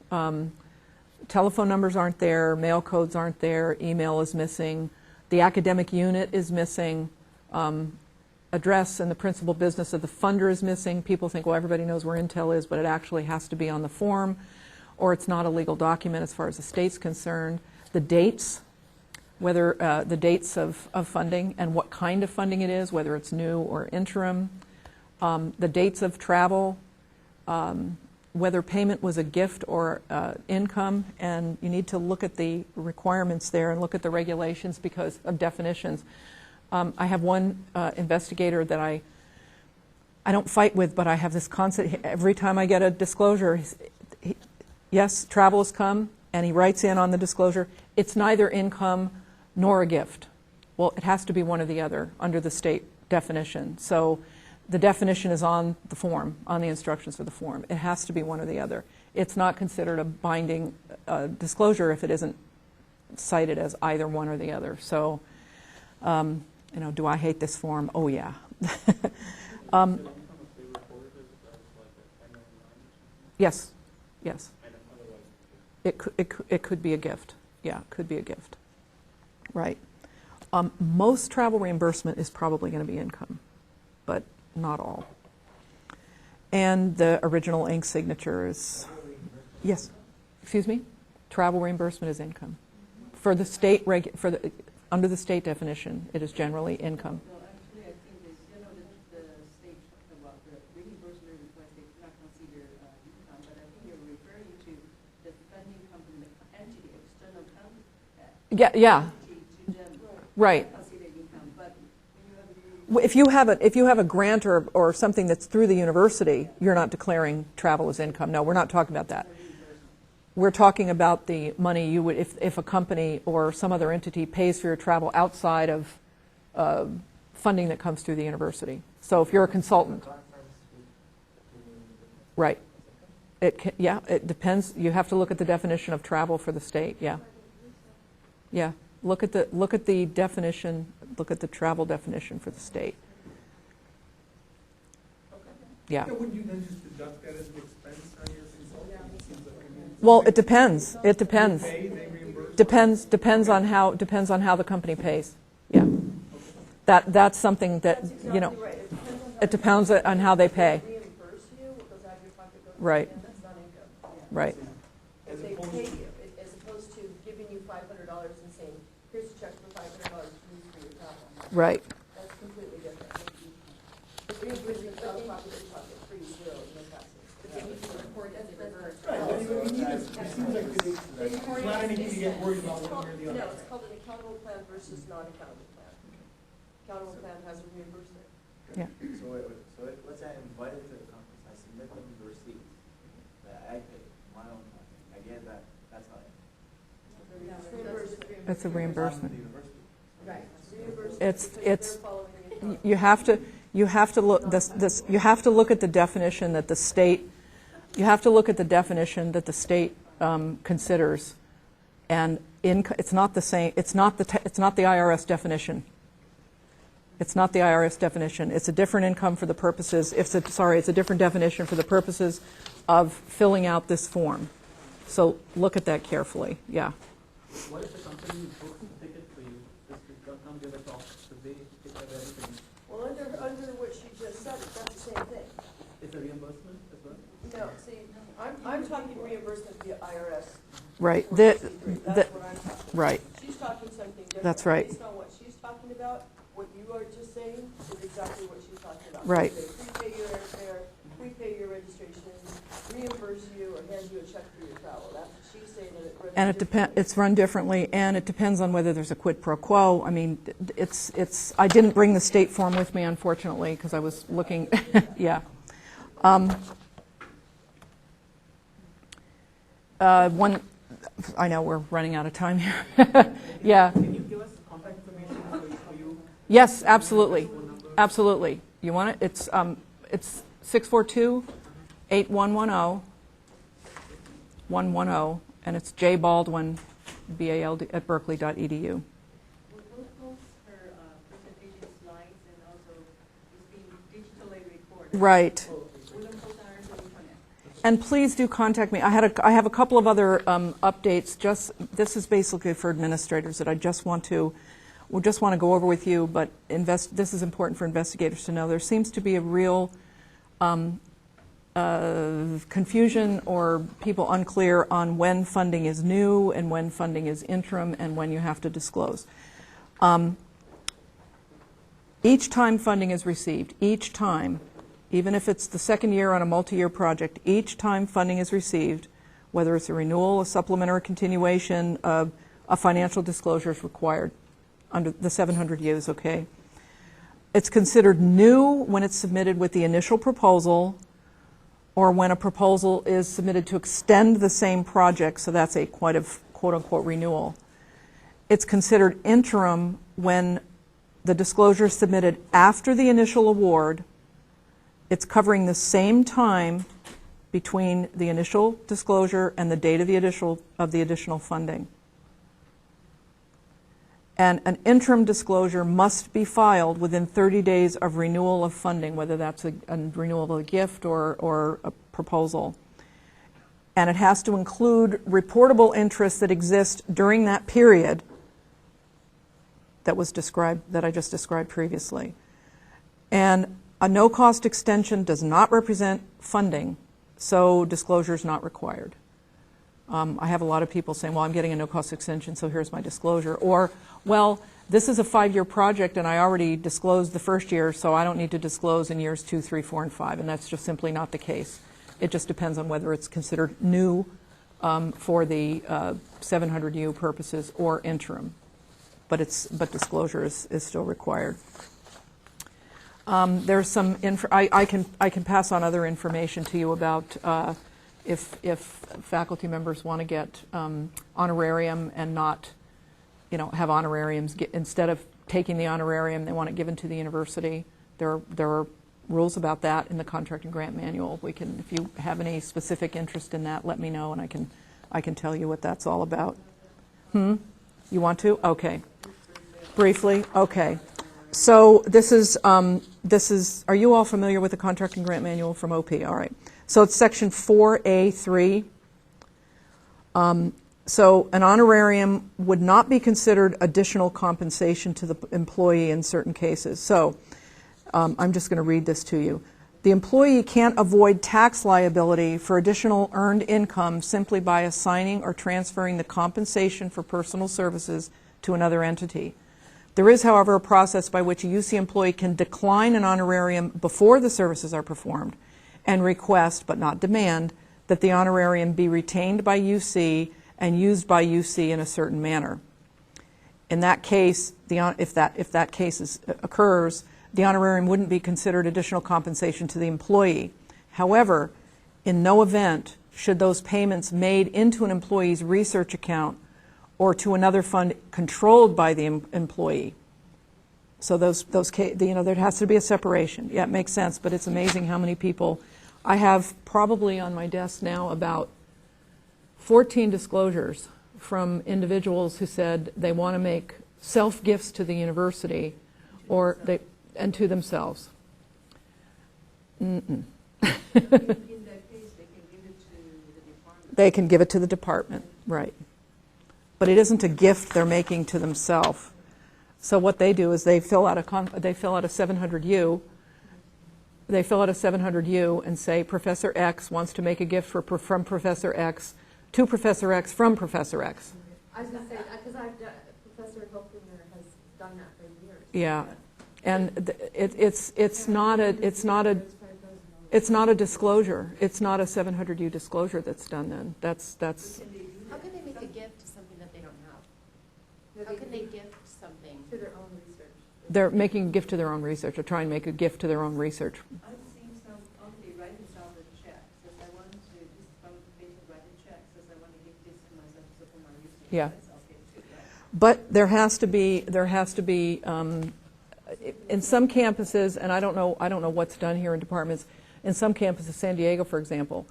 Telephone numbers aren't there, mail codes aren't there, email is missing, the academic unit is missing, address and the principal business of the funder is missing. People think, well, everybody knows where Intel is, but it actually has to be on the form, or it's not a legal document as far as the state's concerned. The dates, whether the dates of funding and what kind of funding it is, whether it's new or interim, the dates of travel, whether payment was a gift or income, and you need to look at the requirements there and look at the regulations because of definitions. I have one investigator that I don't fight with, but I have this concept, every time I get a disclosure, yes, travel has come, and he writes in on the disclosure, it's neither income nor a gift. Well, it has to be one or the other under the state definition. So the definition is on the form, on the instructions for the form. It has to be one or the other. It's not considered a binding disclosure if it isn't cited as either one or the other. So, you know, do I hate this form? Oh, yeah. Yes, yes. It could be a gift. Yeah, it could be a gift. Right. Most travel reimbursement is probably going to be income, but not all. And the original ink signature is, yes, excuse me? Travel reimbursement is income. For the state, under the state definition, it is generally income. Well, actually, I think it's, you know, the state talked about the reimbursement request, they do not consider income, but I think you're referring to the funding company, the entity, external company. Yeah, Entity to them. right. Consider income, but when you have a If you have a grant or something that's through the university, you're not declaring travel as income. No, we're not talking about that. We're talking about the money you would, if a company or some other entity pays for your travel outside of funding that comes through the university. So if you're a consultant, right? Yeah, it depends. You have to look at the definition of travel for the state. Yeah, yeah. Look at the definition. Look at the travel definition for the state. Yeah. Yeah, wouldn't you then just deduct that as an expense on your consulting? It seems like, I mean, Well, it depends. It depends. they reimburse? Depends on how the company pays. Yeah. That's something that, you know, it depends on how they pay. Reimburse you, what goes out of your pocket goes Right. in, that's not income. Right. As If they opposed pay to- you, as opposed to giving you $500 and saying, here's a check for $500 to use for your travel. Right. That's completely different. The reimbursement out of pocket to pocket, free, zero, no taxes. But they need to report it, they reverse. Right, but it seems like it's not anything to get worried about one way or the No, other. it's called an accountable plan versus non-accountable plan. Accountable plan has a reimbursement. Yeah. So let's say I'm invited to the conference, I submit them the receipts that I pay, my own money, I get that, that's how It's reimbursement. It's a reimbursement. The university. Right. Reimbursement It's- because it's- they're following the account. You have to look you have to look at the definition that the state considers, and it's not the same. It's not the IRS definition. It's not the IRS definition. It's a different income for the purposes. It's a different definition for the purposes of filling out this form. So look at that carefully. Yeah. What if the company books the ticket for you, just to come give a talk, so they take care of everything? Well, under what she just said, that's the same thing. It's a reimbursement as well? No, see, I'm talking reimbursement via IRS. Right. for The- 63. the- That's what I'm talking. Right. She's talking something different. That's right. Based on what she's talking about, what you are just saying is exactly what she's talking about. Right. They prepay your airfare, prepay your registration, reimburse you, or hand you a check for your travel. That's what she's saying, that it runs And differently. it's run differently, and it depends on whether there's a quid pro quo. I mean, I didn't bring the state form with me, unfortunately, because I was looking, yeah. I know we're running out of time here. Yeah. Can you give us contact information for you? Yes, absolutely. Absolutely. You want it? It's 642-8110, 110, and it's J Baldwin, BALD, at berkeley.edu. We'll post her presentation slides and also it's being digitally recorded. Right. We don't post on our internet. And please do contact me. I have a couple of other updates. This is basically for administrators that I just want to go over with you. But this is important for investigators to know. There seems to be a real confusion or people unclear on when funding is new and when funding is interim and when you have to disclose. Each time funding is received, each time, even if it's the second year on a multi-year project, each time funding is received, whether it's a renewal, a supplement, or a continuation, a financial disclosure is required under the 700 U's, okay? It's considered new when it's submitted with the initial proposal, or when a proposal is submitted to extend the same project, so that's a quote-unquote renewal. It's considered interim when the disclosure is submitted after the initial award. It's covering the same time between the initial disclosure and the date of the additional funding. And an interim disclosure must be filed within 30 days of renewal of funding, whether that's a renewal of a gift or a proposal. And it has to include reportable interests that exist during that period that I just described previously. And a no-cost extension does not represent funding, so disclosure is not required. I have a lot of people saying, well, I'm getting a no-cost extension, so here's my disclosure. Or, well, this is a 5-year project, and I already disclosed the first year, so I don't need to disclose in years 2, 3, 4, and 5. And that's just simply not the case. It just depends on whether it's considered new for the 700U purposes or interim. But disclosure is still required. There's some I can pass on other information to you about if faculty members want to get honorarium and not, have honorariums instead of taking the honorarium, they want it given to the university. There are rules about that in the contract and grant manual. If you have any specific interest in that, let me know, and I can tell you what that's all about. You want to? Okay. Briefly? Okay. So this is, are you all familiar with the contract and grant manual from OP? All right. So it's section 4A3. So an honorarium would not be considered additional compensation to the employee in certain cases. So I'm just going to read this to you. The employee can't avoid tax liability for additional earned income simply by assigning or transferring the compensation for personal services to another entity. There is, however, a process by which a UC employee can decline an honorarium before the services are performed and request, but not demand, that the honorarium be retained by UC and used by UC in a certain manner. In that case, if that case occurs, the honorarium wouldn't be considered additional compensation to the employee. However, in no event should those payments made into an employee's research account or to another fund controlled by the employee. So there has to be a separation. Yeah, it makes sense, but it's amazing how many people. I have probably on my desk now about 14 disclosures from individuals who said they want to make self-gifts to the university and to themselves. In that case, they can give it to the department. They can give it to the department, right. But it isn't a gift they're making to themselves. So what they do is they fill out a 700U. They fill out a 700U and say Professor X wants to make a gift from Professor X to Professor X from Professor X. I was going to say, because Professor Hofflinger has done that for years. Yeah, and it's not a disclosure. It's not a 700U disclosure that's done then. That's. How can they make a gift to something that they don't have? How can they gift something To their own research. They're making a gift to their own research, or try and make a gift to their own research. I've seen some, okay, write themselves a check, says I want to, this patient write a check, says I want to give this to myself, so for my research. Yeah. That's okay too, right? But there has to be in some campuses, and I don't know what's done here in departments. In some campuses, San Diego, for example,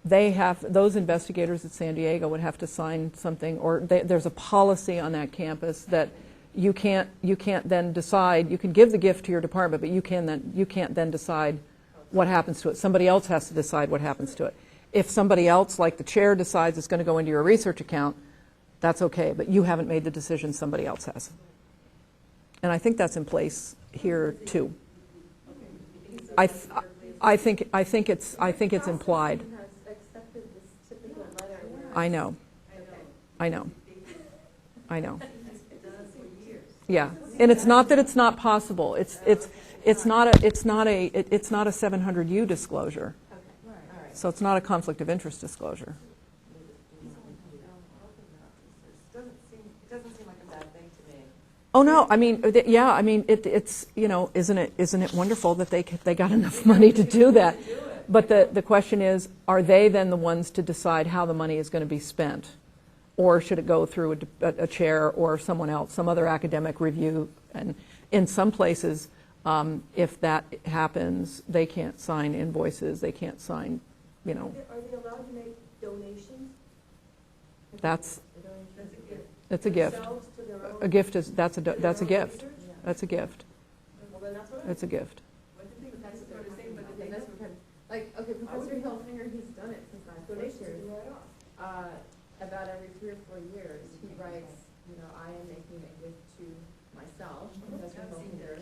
those investigators at San Diego would have to sign something, or there's a policy on that campus that you can't then decide. You can give the gift to your department, but you can't then decide what happens to it. Somebody else has to decide what happens to it. If somebody else, like the chair, decides it's going to go into your research account, that's okay, but you haven't made the decision, somebody else has. And I think that's in place here too. I think it's implied. Has accepted this typical letter. I know. Yeah, and it's not that it's not possible. It's not a 700U disclosure. So it's not a conflict of interest disclosure. It doesn't seem like a bad thing to me. Oh, no, I mean, yeah, I mean, it's, you know, isn't it wonderful that they got enough money to do that? But the question is, are they then the ones to decide how the money is going to be spent? Or should it go through a chair or someone else, some other academic review? And in some places, if that happens, they can't sign invoices, they can't sign, you know. Are they allowed to make donations? That's That's a gift. a gift. Themselves to their own? A gift is, that's a gift. research? That's a gift. Well, then that's what I. It's a gift. But that's what they're saying, but that's what kind of, like, okay, Professor Hilfinger, he's done it since last Donations year. to right off. About every 3 or 4 years, he writes, you know, I am making a gift to myself, Professor Hilfinger,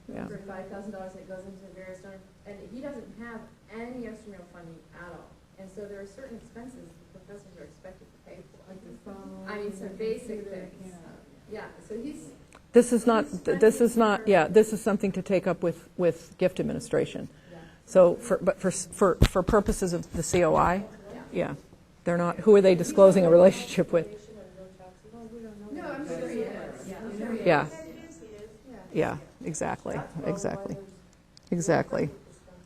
Yeah. for $5,000, and it goes into various donors, and he doesn't have any extramural funding at all. And so there are certain expenses the professors are expected to pay for. Like the phone. I mean, some basic things. Yeah, so he's. This is not, yeah, this is something to take up with gift administration. Yeah. So, but for purposes of the COI, yeah, they're not, who are they disclosing a relationship with? No, I'm sure he is. Yeah, I'm sure he is. Yeah, Yeah. yeah, exactly, exactly.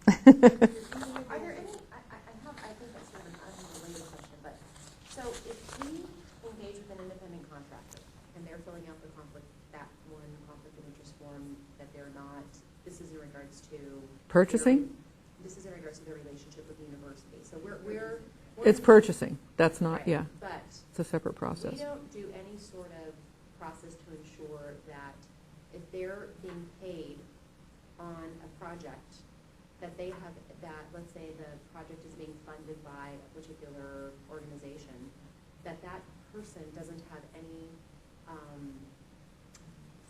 Are there any, I think that's sort of an unrelated question, but, so if we engage with an independent contractor and they're filling out the conflict, that one conflict of interest form that they're not, this is in regards to. Purchasing? This is in regards to their relationship with the university, so we're. It's purchasing, that's not, Right, yeah, but it's a separate process. we don't do any sort of process to ensure that if they're being paid on a project, that they have, that, let's say the project is being funded by a particular organization, that that person doesn't have any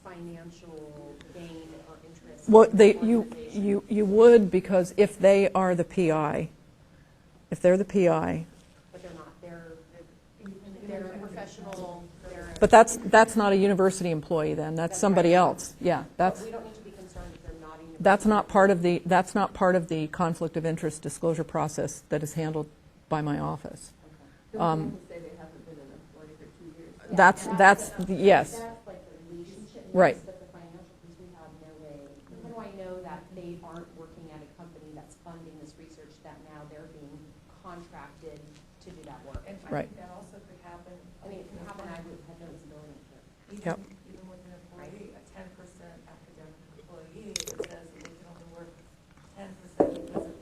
financial gain or interest. Well, in the organization. you would, because if they are the PI, if they're the PI, But they're not, they're a professional, they're. but that's not a university employee then, that's somebody else. Yeah, But we don't need to be concerned if they're not a university. that's not part of the conflict of interest disclosure process that is handled by my office. Okay. Say they haven't been in employee for 2 years. Yeah, That's yes, That's like the relationship. Right. But the financial piece, we have no way. How do I know that they aren't working at a company that's funding this research, that now they're being contracted to do that work? And I Right. think that also could happen. I mean, it can happen, I would have no visibility into it. Yep. Even with an employee, a 10% academic employee, it says that they can only work 10% because of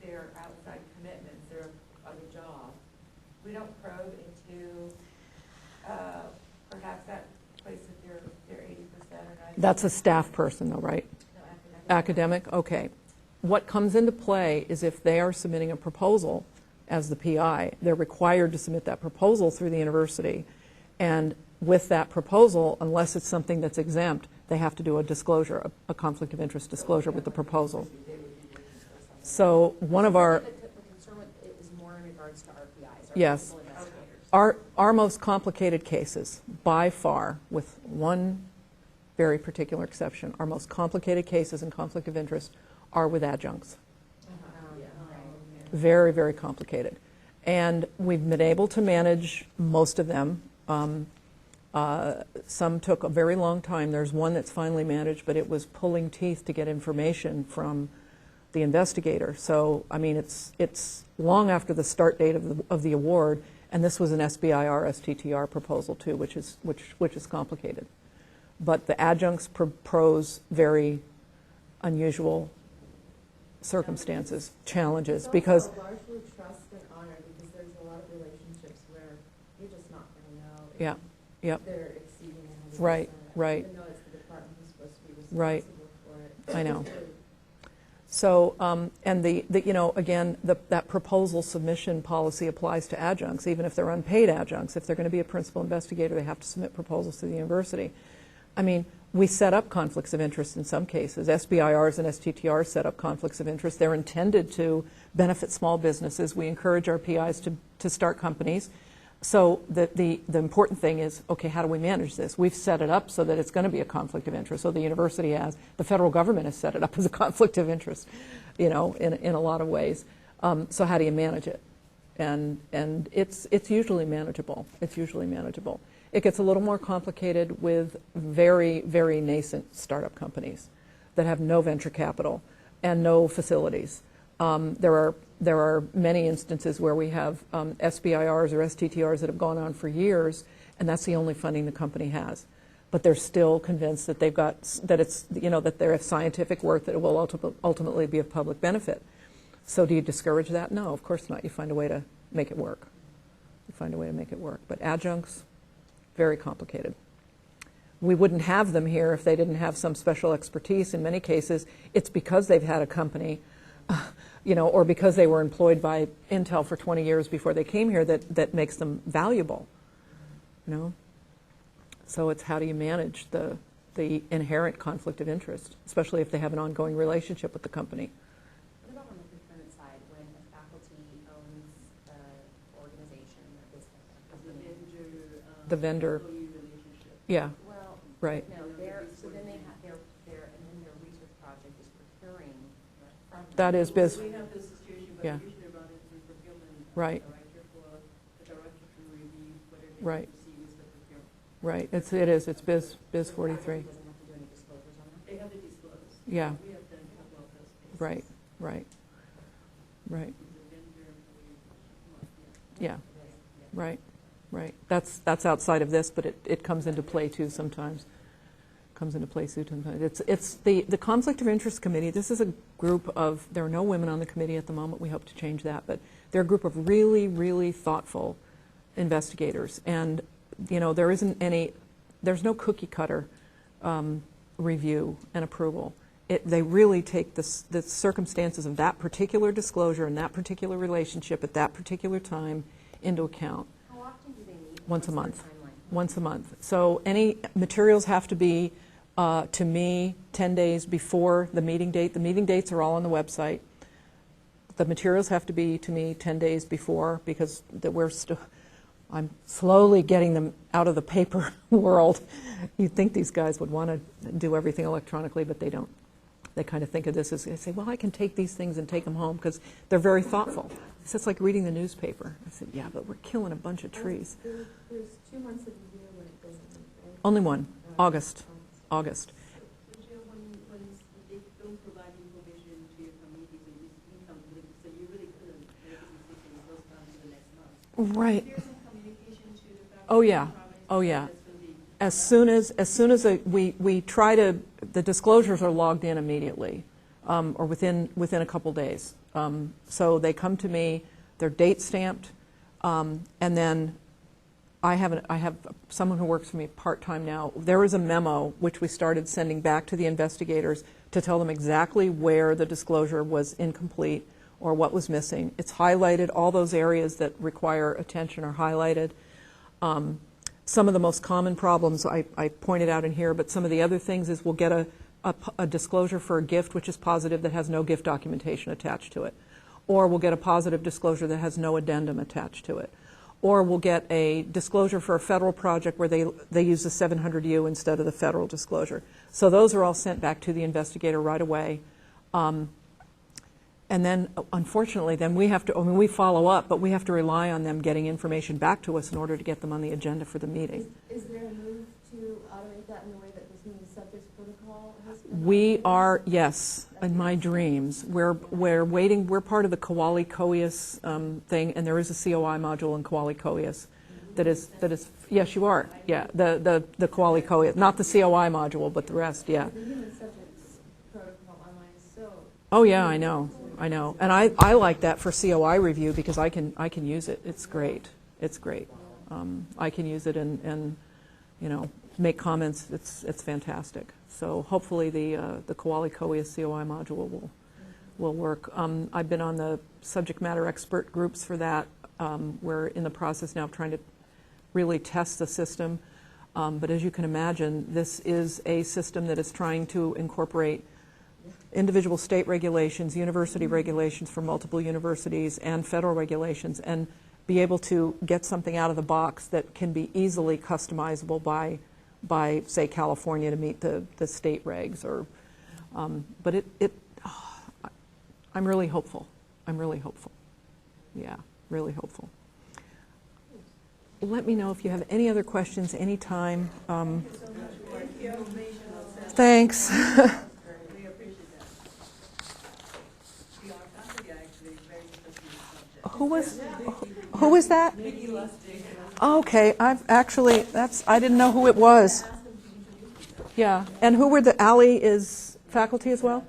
their outside commitments, their other job. We don't probe into, perhaps that place that they're 80% or 90%. that's a staff person though, right? No, academic. Academic, okay. What comes into play is if they are submitting a proposal as the PI, they're required to submit that proposal through the university. And with that proposal, unless it's something that's exempt, they have to do a disclosure, a conflict of interest disclosure with the proposal. So one of our, The concern with it is more in regards to our PIs, our Yes. principal investigators. our most complicated cases, by far, with one very particular exception, our most complicated cases in conflict of interest are with adjuncts. Very, very complicated. And we've been able to manage most of them. Some took a very long time. There's one that's finally managed, but it was pulling teeth to get information from the investigator. So, I mean, it's long after the start date of the award, and this was an SBIR STTR proposal too, which is complicated. But the adjuncts pose very unusual circumstances, challenges, because It's also largely trust and honor, because there's a lot of relationships where you're just not going to know. if yeah, yep, They're exceeding 100%. Right, right. Even though it's the department who's supposed to be Right. responsible for it. I know. So, and you know, again, that proposal submission policy applies to adjuncts, even if they're unpaid adjuncts. If they're going to be a principal investigator, they have to submit proposals to the university. I mean, we set up conflicts of interest in some cases. SBIRs and STTRs set up conflicts of interest. They're intended to benefit small businesses. We encourage our PIs to start companies. So the important thing is, okay, how do we manage this? We've set it up so that it's going to be a conflict of interest. So the university has, the federal government has set it up as a conflict of interest, you know, in a lot of ways. So how do you manage it? And it's usually manageable. It's usually manageable. It gets a little more complicated with very, very nascent startup companies that have no venture capital and no facilities. There are many instances where we have SBIRs or STTRs that have gone on for years, and that's the only funding the company has. But they're still convinced that they've got, that it's, you know, that they're of scientific worth, that it will ultimately be of public benefit. So do you discourage that? No, of course not. You find a way to make it work. You find a way to make it work. But adjuncts, very complicated. We wouldn't have them here if they didn't have some special expertise. In many cases, it's because they've had a company, you know, or because they were employed by Intel for 20 years before they came here that makes them valuable, you know. So it's how do you manage the inherent conflict of interest, especially if they have an ongoing relationship with the company. What about on the procurement side, when a faculty owns an organization or this company? The vendor. Yeah. Well, right. No, so then they have and then their research project is procuring from them. That is biz. We have this situation, but Yeah. usually run it through procurement. Right. Director for the director to review whether they Right. proceed with the procurement. Right. It's biz 43. Doesn't have to do any disclosures on that? They have to disclose. Yeah. We have done a couple of those cases. Right. Right. Right. The vendor employee, Yeah. Right. Right. That's outside of this, but it comes into play too sometimes. Comes into play too sometimes. It's the Conflict of Interest Committee. This is a group of, there are no women on the committee at the moment. We hope to change that, but they're a group of really, really thoughtful investigators. And you know, there's no cookie cutter review and approval. They really take the circumstances of that particular disclosure and that particular relationship at that particular time into account. How often do they meet? Once a What's their month. timeline? Once a month. So any materials have to be to me 10 days before the meeting date. The meeting dates are all on the website. The materials have to be to me 10 days before because I'm slowly getting them out of the paper world. You'd think these guys would want to do everything electronically, but they don't. They kind of think of this as, they say, well, I can take these things and take them home because they're very thoughtful. So it's like reading the newspaper. I said, yeah, but we're killing a bunch of trees. There's 2 months of the year when it goes on, right? Only one, August. August. So Jill, when they don't provide information to your community, so you incomplete, so you really couldn't make a decision goes down to the next month. Right. There's some communication to the faculty. Oh, yeah. province, Oh, yeah. that's gonna be- As soon as we try to, the disclosures are logged in immediately, or within a couple days. So they come to me, they're date stamped, and then I have someone who works for me part-time now. There is a memo which we started sending back to the investigators to tell them exactly where the disclosure was incomplete or what was missing. It's highlighted, all those areas that require attention are highlighted. Some of the most common problems I pointed out in here, but some of the other things is we'll get a disclosure for a gift which is positive that has no gift documentation attached to it. Or we'll get a positive disclosure that has no addendum attached to it. Or we'll get a disclosure for a federal project where they use the 700U instead of the federal disclosure. So those are all sent back to the investigator right away. And then, unfortunately, then we have to, we follow up, but we have to rely on them getting information back to us in order to get them on the agenda for the meeting. Is there a move to automate that in the way that this new subjects protocol has been? We are, yes, in my dreams. We're waiting, we're part of the Koali COIUS thing, and there is a COI module in Koali COIUS that is, yes, you are, yeah, the Koali COIUS, not the COI module, but the rest, yeah. The human subjects protocol online is so. Oh, yeah, I know. And I like that for COI review because I can use it. It's great. It's great. I can use it and make comments. It's fantastic. So hopefully the Koali COIUS COI module will work. I've been on the subject matter expert groups for that. We're in the process now of trying to really test the system. But as you can imagine, this is a system that is trying to incorporate individual state regulations, university regulations for multiple universities, and federal regulations, and be able to get something out of the box that can be easily customizable by say, California to meet the state regs. But I'm really hopeful. I'm really hopeful. Yeah, really hopeful. let me know if you have any other questions anytime. Thanks. We appreciate that. We are faculty are actually very interested in the subject. Who was that? Okay, I didn't know who it was. Yeah, and who were Ally is faculty as well?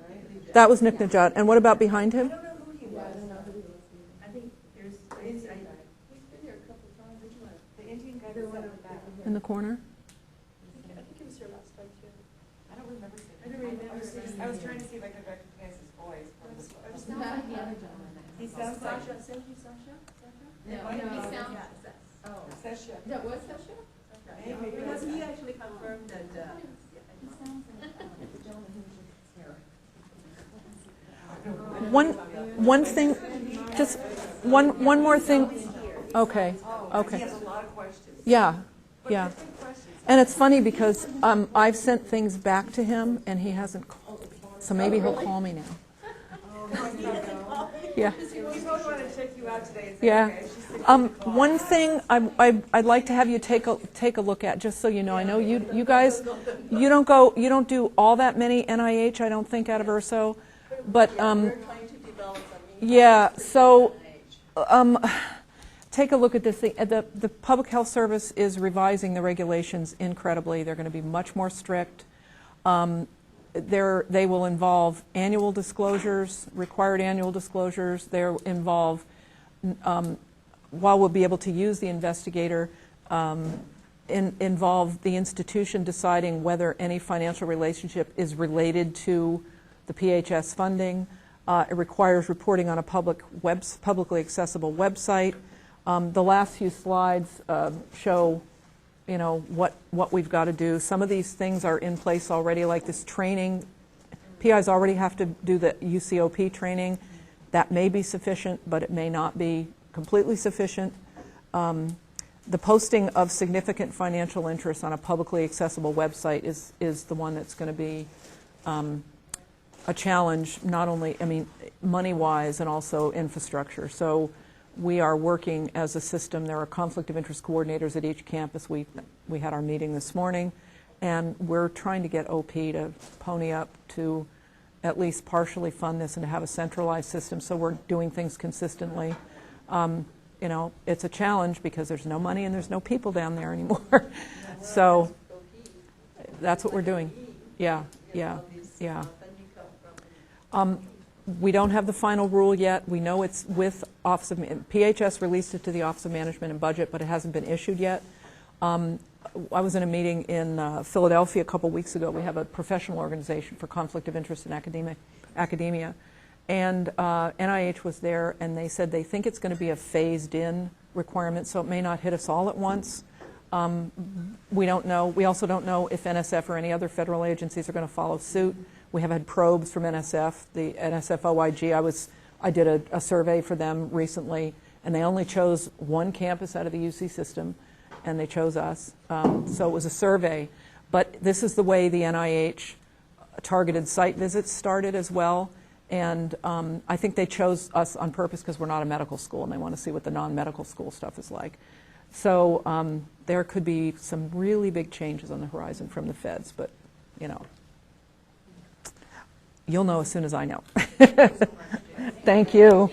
That was Nick Najat. And what about behind him? I don't know who he was. I think there's, he's been here a couple of times. Which one? The Indian guy that went back. In the corner? I think it was your last time too. I don't remember seeing I him. don't remember. I was trying to see if I could recognize his voice. It's not like the other gentleman. He sounds like Sasha, Sasha? No, might no, be he Sasha. sounds, oh, Sasha. that was Sasha? Maybe. Because he actually confirmed that, One thing, just one more thing. Okay, okay. He has a lot of questions. Yeah, But yeah. different questions. And it's funny because I've sent things back to him and he hasn't called. So maybe he'll call me now. Yeah. We both want to check you out today. Is that Yeah. okay? She's sick. One thing I'd like to have you take a look at, just so you know. I know you guys, you don't do all that many NIH, I don't think, out of Erso, but we're trying to develop some. yeah. So take a look at this thing. The Public Health Service is revising the regulations incredibly. They're going to be much more strict. They will involve annual disclosures, required annual disclosures. They'll involve, while we'll be able to use the investigator, involve the institution deciding whether any financial relationship is related to the PHS funding. It requires reporting on a publicly accessible website. The last few slides show what we've got to do. Some of these things are in place already, like this training. PIs already have to do the UCOP training. That may be sufficient, but it may not be completely sufficient. The posting of significant financial interest on a publicly accessible website is the one that's going to be a challenge, not only, money-wise and also infrastructure. So we are working as a system. There are conflict of interest coordinators at each campus. We had our meeting this morning, and we're trying to get OP to pony up to at least partially fund this and to have a centralized system so we're doing things consistently. It's a challenge because there's no money and there's no people down there anymore. So that's what we're doing. Yeah. We don't have the final rule yet. We know it's with Office of PHS released it to the Office of Management and Budget, but it hasn't been issued yet. I was in a meeting in Philadelphia a couple weeks ago. We have a professional organization for conflict of interest in academia, and NIH was there, and they said they think it's going to be a phased-in requirement, so it may not hit us all at once. We don't know. We also don't know if NSF or any other federal agencies are going to follow suit. We have had probes from NSF, the NSF OIG. I did a survey for them recently, and they only chose one campus out of the UC system, and they chose us. So it was a survey. But this is the way the NIH targeted site visits started as well. And I think they chose us on purpose because we're not a medical school, and they want to see what the non-medical school stuff is like. So there could be some really big changes on the horizon from the feds, but, you'll know as soon as I know. Thank you.